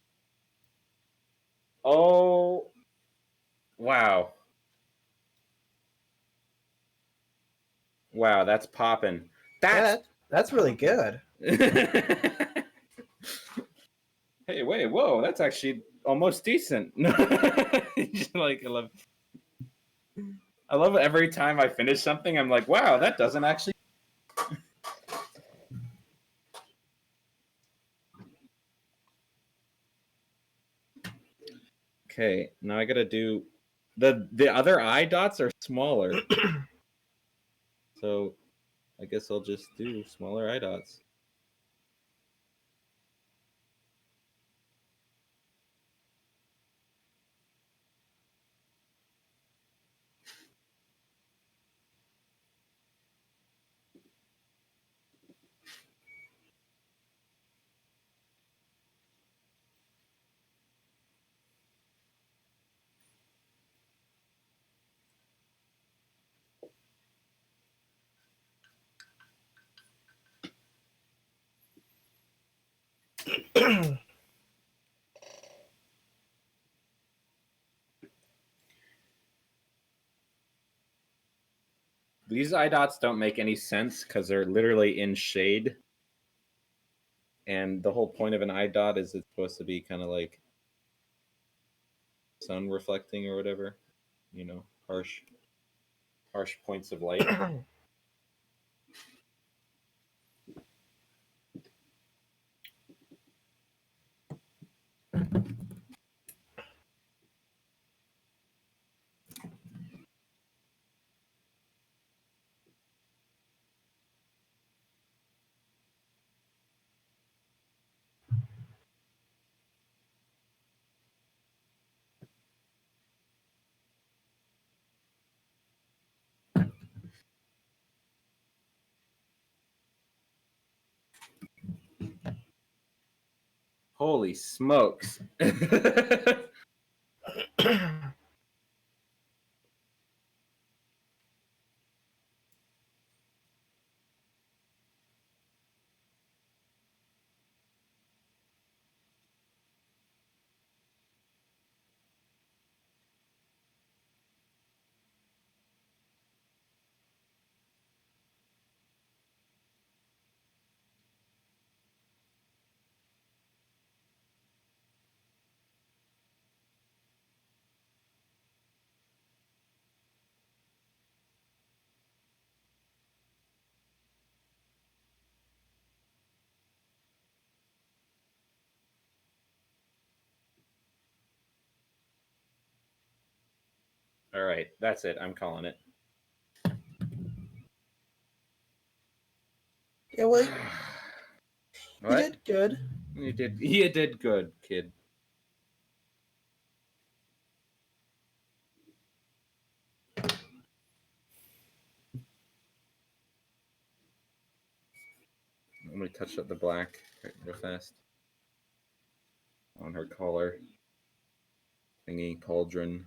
Oh, wow. Wow, that's popping. That's really good. Hey, wait, whoa, that's actually almost decent. Like, I love every time I finish something, I'm like, wow, that doesn't actually. Okay, now I gotta do the other eye dots are smaller. So I guess I'll just do smaller eye dots. These eye dots don't make any sense because they're literally in shade. And the whole point of an eye dot is it's supposed to be kind of like sun reflecting or whatever. You know, harsh points of light. Holy smokes. All right, that's it. I'm calling it. Yeah, well, you What? did good. You did good, kid. I'm gonna touch up the black real fast on her collar thingy pauldron.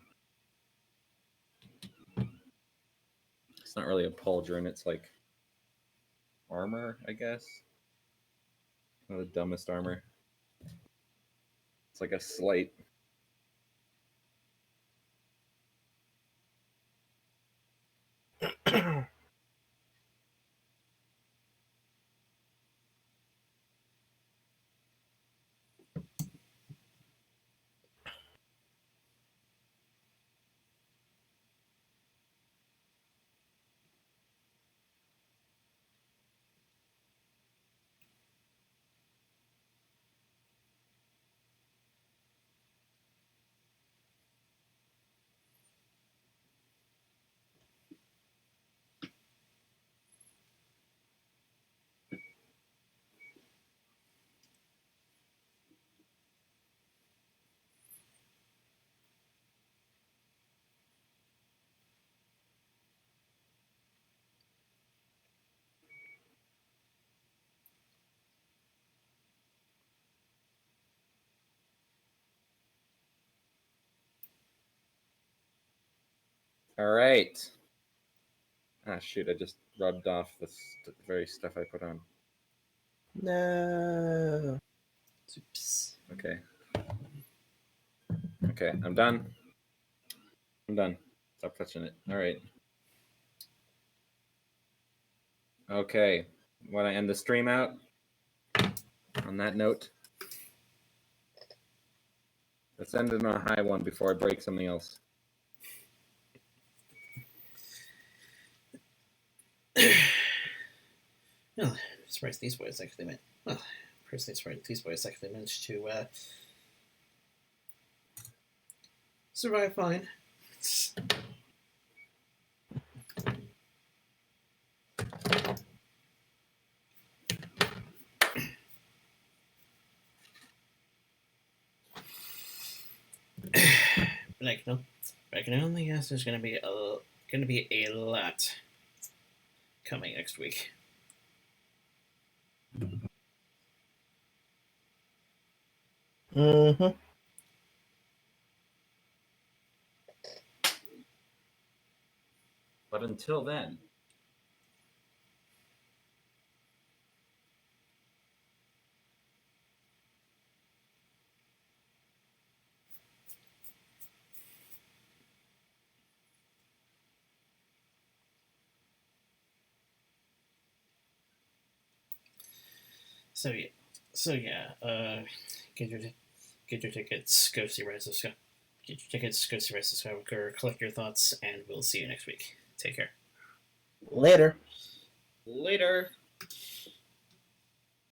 It's not really a pauldron. It's like armor, I guess. Not the dumbest armor. It's like a slight. All right. Ah, shoot! I just rubbed off the very stuff I put on. No. Oops. Okay. Okay, I'm done. I'm done. Stop touching it. All right. Okay. Want to end the stream out on that note? Let's end it on a high one before I break something else. Well, surprised these boys actually managed. Well, personally surprised these boys actually managed to survive fine. But I can only guess there's gonna be a lot coming next week. Mm-hmm. But until then, So yeah. Get your tickets. Go see Rise of Skywalker. Get your tickets. Go see Rise of Skywalker. Collect your thoughts, and we'll see you next week. Take care. Later. later.